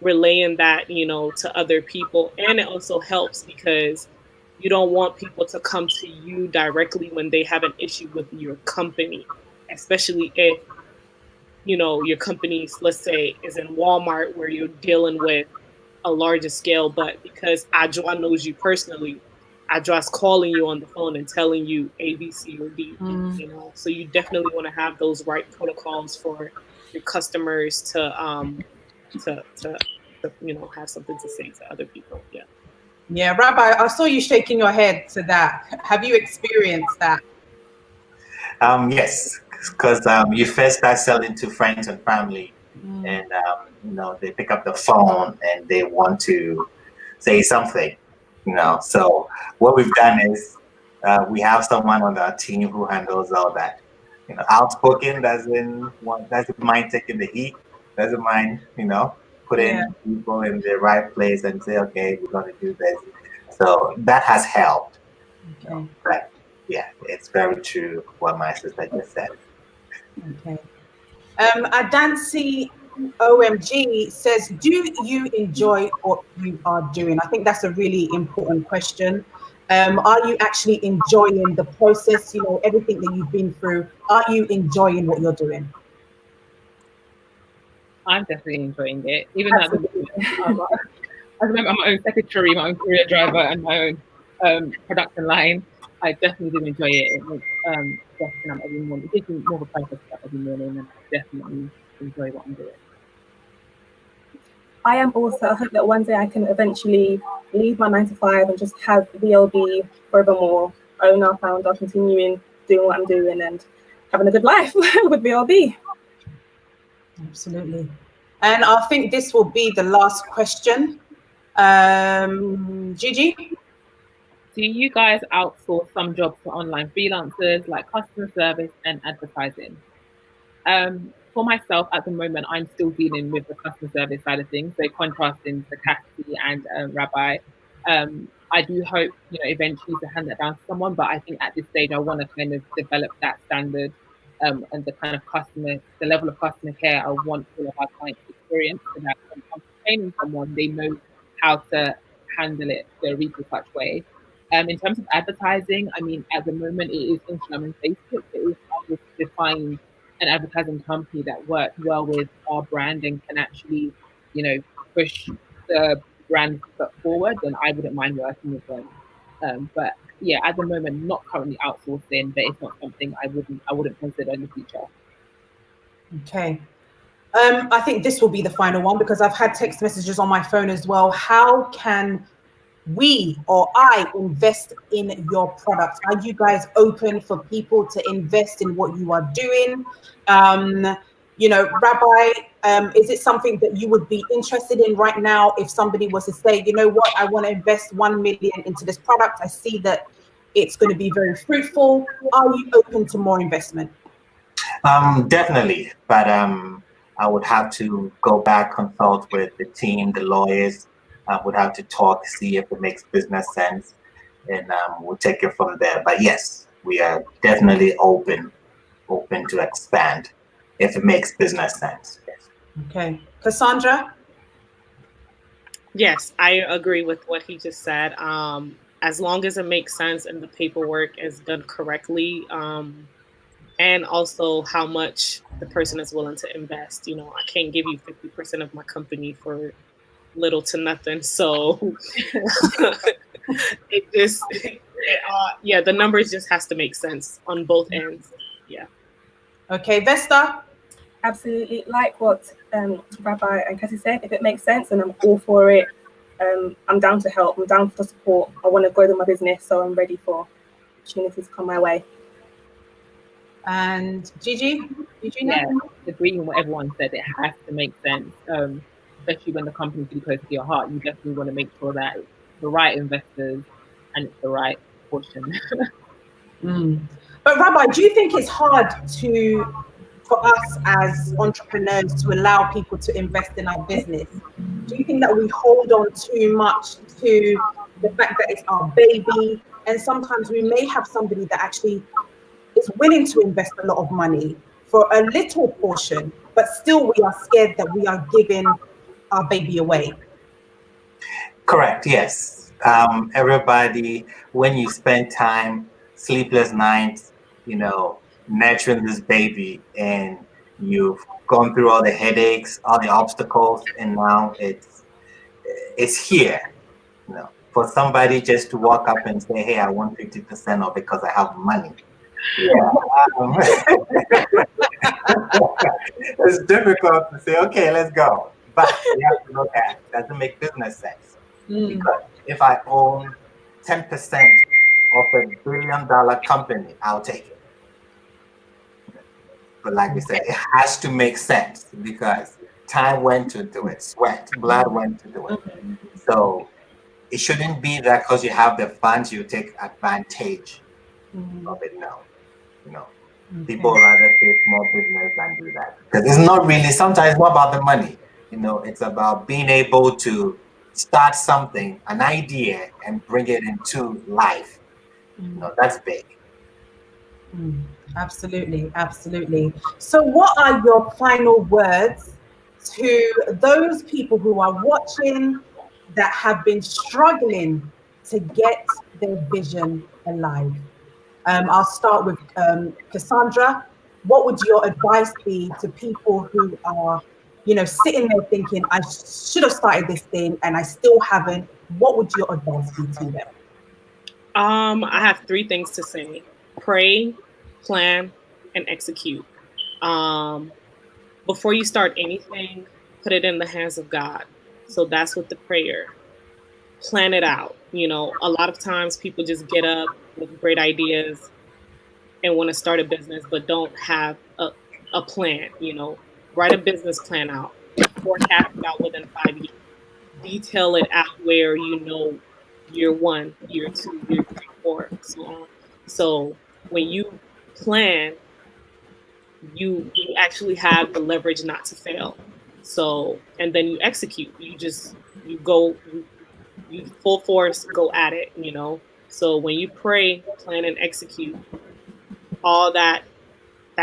relaying that, to other people, and it also helps because you don't want people to come to you directly when they have an issue with your company, especially if, your company, let's say, is in Walmart where you're dealing with a larger scale, but because Adjoa knows you personally, address calling you on the phone and telling you A, B, C, or D. You know, so you definitely want to have those right protocols for your customers to you know, have something to say to other people. Yeah. Yeah, Rabbi, I saw you shaking your head to that. Have you experienced that? Yes, because you first start selling to friends and family, and you know, they pick up the phone and they want to say something, you know. So what we've done is we have someone on our team who handles all that. You know, outspoken doesn't mind taking the heat, doesn't mind, you know, putting people in the right place and say, okay, we're going to do this. So that has helped. Okay. You know, but yeah, it's very true what my sister just said. Okay. Adansi OMG says, do you enjoy what you are doing? I think that's a really important question. Are you actually enjoying the process, you know, everything that you've been through? Are you enjoying what you're doing? I'm definitely enjoying it. Even at the moment, I remember my own secretary, my own courier driver, and my own production line. I definitely do enjoy it. It makes getting up every morning. It gives me more of a purpose to get up every morning, and I definitely enjoy what I'm doing. I am also, I hope that one day I can eventually leave my 9 to 5 and just have VLB forevermore, owner, founder, continuing doing what I'm doing and having a good life with VLB. Absolutely. And I think this will be the last question. Gigi? Do you guys outsource some jobs to online freelancers like customer service and advertising? For myself, at the moment, I'm still dealing with the customer service side of things. So contrasting to Cassie and Rabbi, I do hope, you know, eventually to hand that down to someone. But I think at this stage, I want to kind of develop that standard and the kind of the level of customer care I want all of our clients to experience, so that when I'm training someone, they know how to handle it the retail touch way. In terms of advertising, I mean, at the moment, it is Instagram and Facebook. It is hard to define an advertising company that works well with our brand and can actually, you know, push the brand forward, then I wouldn't mind working with them. But yeah, at the moment, not currently outsourcing, but it's not something I wouldn't consider in the future. Okay. I think this will be the final one because I've had text messages on my phone as well. How can we or I invest in your product? Are you guys open for people to invest in what you are doing? You know, Rabbi, is it something that you would be interested in right now if somebody was to say, you know what, I want to invest 1 million into this product. I see that it's going to be very fruitful. Are you open to more investment? Definitely, but I would have to go back, consult with the team, the lawyers. I would have to talk, see if it makes business sense, and we'll take it from there. But yes, we are definitely open to expand if it makes business sense. Yes. Okay, Cassandra. Yes, I agree with what he just said. As long as it makes sense and the paperwork is done correctly, and also how much the person is willing to invest. You know, I can't give you 50% of my company for little to nothing. So yeah, the numbers just has to make sense on both ends. Yeah. Okay, Vesta. Absolutely, like what Rabbi and Cassie said, if it makes sense, and I'm all for it. I'm down to help. I'm down for support. I want to grow my business, so I'm ready for opportunities to come my way. And Gigi, yeah, agreeing with what everyone said, it has to make sense. Especially when the company's really close to your heart, you definitely want to make sure that it's the right investors and it's the right portion. But Rabbi, do you think it's hard for us as entrepreneurs to allow people to invest in our business? Do you think that we hold on too much to the fact that it's our baby, and sometimes we may have somebody that actually is willing to invest a lot of money for a little portion, but still we are scared that we are giving our baby away? Correct, yes. Everybody, when you spend time, sleepless nights, you know, nurturing this baby, and you've gone through all the headaches, all the obstacles, and now it's here. You know, for somebody just to walk up and say, hey, I want 50% of it because I have money. Yeah. It's difficult to say, okay, let's go. But you have to look at, does it make business sense? Because if I own 10% of $1 billion company, I'll take it. But like we said, it has to make sense because time went to do it, sweat, blood went to do it. So it shouldn't be that because you have the funds, you take advantage of it. No, people rather say small business than do that because it's not really. Sometimes it's not about the money. It's about being able to start something, an idea, and bring it into life. That's big. Absolutely, absolutely. So what are your final words to those people who are watching that have been struggling to get their vision alive? I'll start with Cassandra. What would your advice be to people who are, sitting there thinking, I should have started this thing and I still haven't? What would your advice be to them? I have 3 things to say: pray, plan, and execute. Before you start anything, put it in the hands of God. So that's with the prayer. Plan it out. A lot of times people just get up with great ideas and want to start a business, but don't have a plan. Write a business plan out, forecast it out within 5 years, detail it out where year 1, year 2, year 3, 4, so on. So when you plan, you actually have the leverage not to fail. So, and then you execute. You full force, go at it, So when you pray, plan, and execute, all that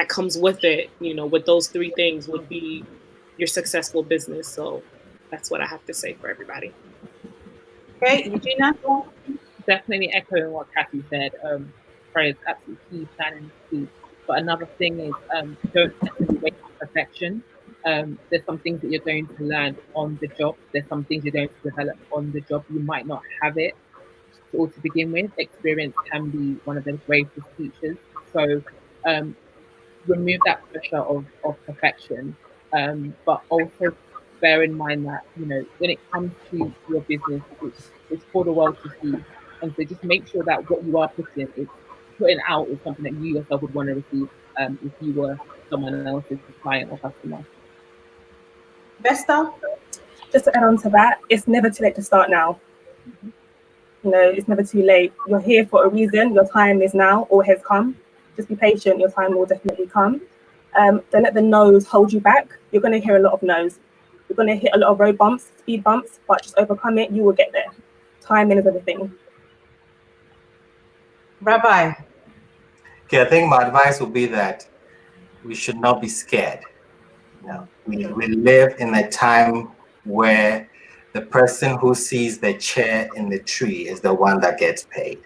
comes with it, with those 3 things would be your successful business. So that's what I have to say for everybody. Okay, Eugenia? Definitely echoing what Kathy said. Prayer is absolutely key, planning is key. But another thing is don't necessarily wait for perfection. There's some things that you're going to learn on the job. There's some things you're going to develop on the job. You might not have it all to begin with. Experience can be one of the greatest teachers. So remove that pressure of perfection, but also bear in mind that, when it comes to your business, it's for the world to see. And so just make sure that what you are putting out is something that you yourself would want to receive if you were someone else's client or customer. Vesta? Just to add on to that, it's never too late to start now. It's never too late. You're here for a reason. Your time is now or has come. Just be patient. Your time will definitely come. Don't let the no's hold you back. You're going to hear a lot of no's. You're going to hit a lot of road bumps, speed bumps, but just overcome it. You will get there. Timing is everything. Rabbi? Okay, I think my advice would be that we should not be scared. We live in a time where the person who sees the chair in the tree is the one that gets paid.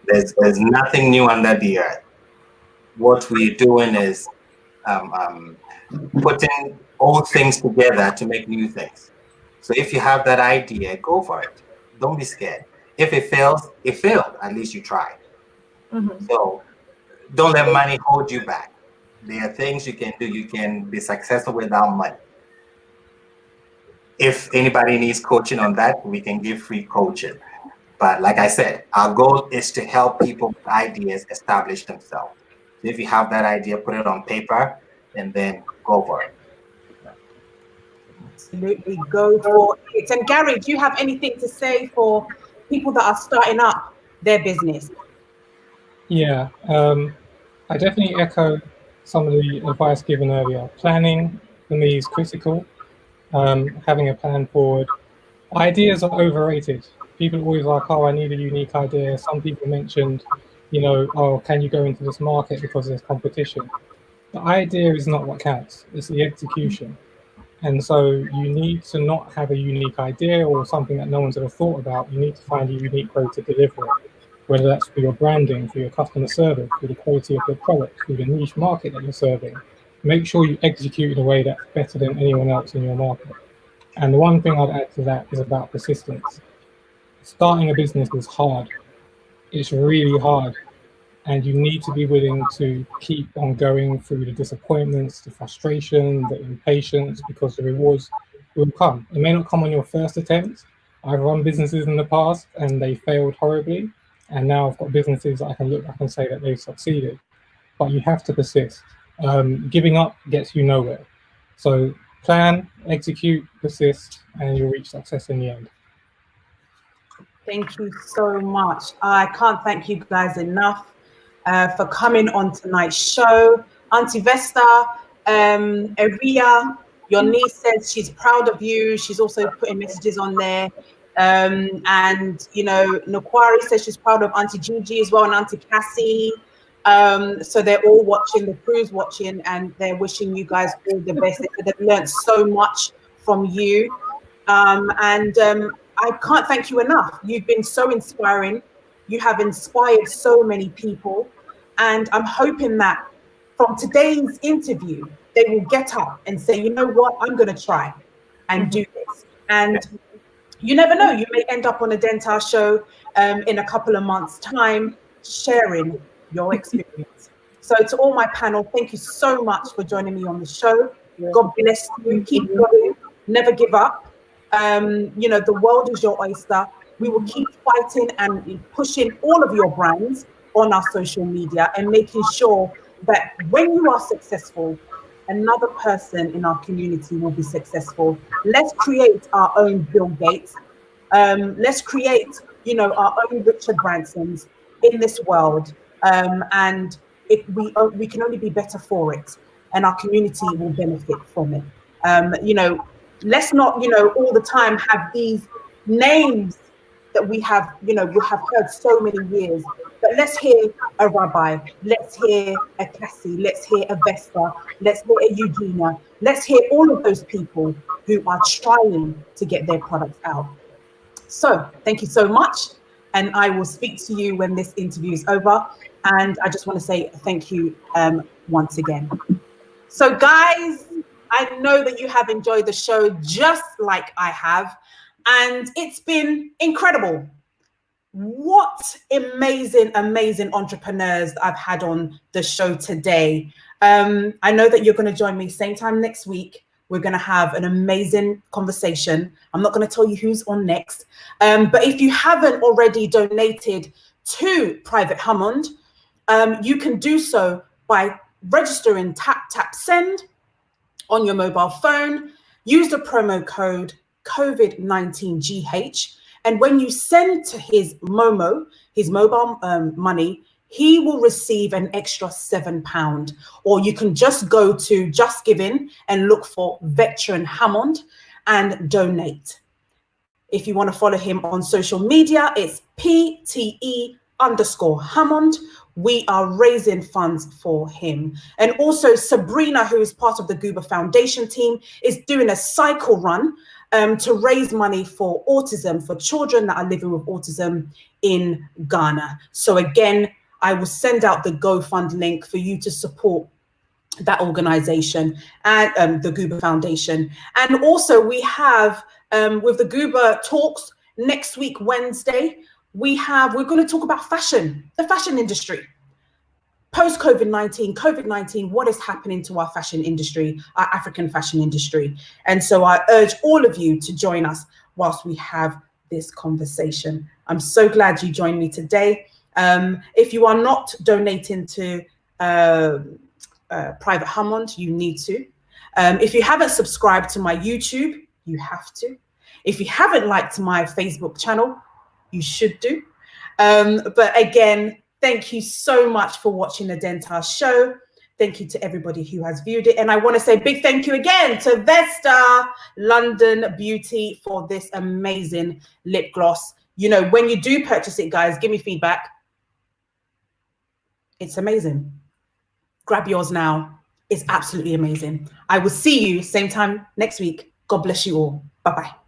There's nothing new under the earth. What we're doing is putting old things together to make new things. So if you have that idea, go for it. Don't be scared. If it fails, it failed. At least you tried. So don't let money hold you back. There are things you can do. You can be successful without money. If anybody needs coaching on that, we can give free coaching. But like I said, our goal is to help people with ideas establish themselves. So if you have that idea, put it on paper and then go for it. Absolutely, go for it. And Gary, do you have anything to say for people that are starting up their business? Yeah, I definitely echo some of the advice given earlier. Planning for me is critical. Having a plan forward. Ideas are overrated. People always like, oh, I need a unique idea. Some people mentioned, oh, can you go into this market because there's competition? The idea is not what counts. It's the execution. And so you need to not have a unique idea or something that no one's ever thought about. You need to find a unique way to deliver it, whether that's for your branding, for your customer service, for the quality of your product, for the niche market that you're serving. Make sure you execute in a way that's better than anyone else in your market. And the one thing I'd add to that is about persistence. starting a business is hard. It's really hard. And you need to be willing to keep on going through the disappointments, the frustration, the impatience, because the rewards will come. It may not come on your first attempt. I've run businesses in the past and they failed horribly. And now I've got businesses that I can look back and say that they've succeeded. But you have to persist. Giving up gets you nowhere. So plan, execute, persist, and you'll reach success in the end. Thank you so much. I can't thank you guys enough for coming on tonight's show. Auntie Vesta, Eria, your niece says she's proud of you. She's also putting messages on there. And, you know, Nokwari says she's proud of Auntie Gigi as well, and Auntie Cassie. So they're all watching, the crew's watching, and they're wishing you guys all the best. They've learned so much from you. I can't thank you enough. You've been so inspiring. You have inspired so many people. And I'm hoping that from today's interview, they will get up and say, you know what, I'm going to try and do this. And you never know, you may end up on a DENTAA show in a couple of months' time, sharing your experience. So to all my panel, thank you so much for joining me on the show. God bless you. Keep going. Never give up. You know, the world is your oyster. We will keep fighting and pushing all of your brands on our social media and making sure that when you are successful, another person in our community will be successful. Let's create our own Bill Gates. Let's create, you know, our own Richard Bransons in this world. And we can only be better for it, and our community will benefit from it. You know, let's not, you know, all the time have these names that we have, you know, we have heard so many years. But let's hear a Rabbi, let's hear a Cassie, let's hear a Vesta, let's hear a Eugenia. Let's hear all of those people who are trying to get their products out. So thank you so much. And I will speak to you when this interview is over. And I just want to say thank you once again. So guys, I know that you have enjoyed the show just like I have. And it's been incredible. What amazing, amazing entrepreneurs I've had on the show today. I know that you're going to join me same time next week. We're going to have an amazing conversation. I'm not going to tell you who's on next. But if you haven't already donated to Private Hammond, you can do so by registering Tap Send on your mobile phone. Use the promo code COVID-19GH. And when you send to his mobile money, he will receive an extra £7. Or you can just go to Just Giving and look for Veteran Hammond and donate. If you want to follow him on social media, it's PTE_Hammond. We are raising funds for him. And also Sabrina, who is part of the Goober Foundation team, is doing a cycle run to raise money for autism, for children that are living with autism in Ghana. So again, I will send out the GoFund link for you to support that organization and the Goober Foundation. And also we have with the Goober Talks next week, Wednesday, we're going to talk about fashion, the fashion industry. Post COVID-19, what is happening to our fashion industry, our African fashion industry? And so I urge all of you to join us whilst we have this conversation. I'm so glad you joined me today. If you are not donating to Private Hammond, you need to. If you haven't subscribed to my YouTube, you have to. If you haven't liked my Facebook channel, you should do. But again, thank you so much for watching the DENTAA show. Thank you to everybody who has viewed it. And I want to say a big thank you again to Vesta London Beauty for this amazing lip gloss. You know, when you do purchase it, guys, give me feedback. It's amazing. Grab yours now. It's absolutely amazing. I will see you same time next week. God bless you all. Bye-bye.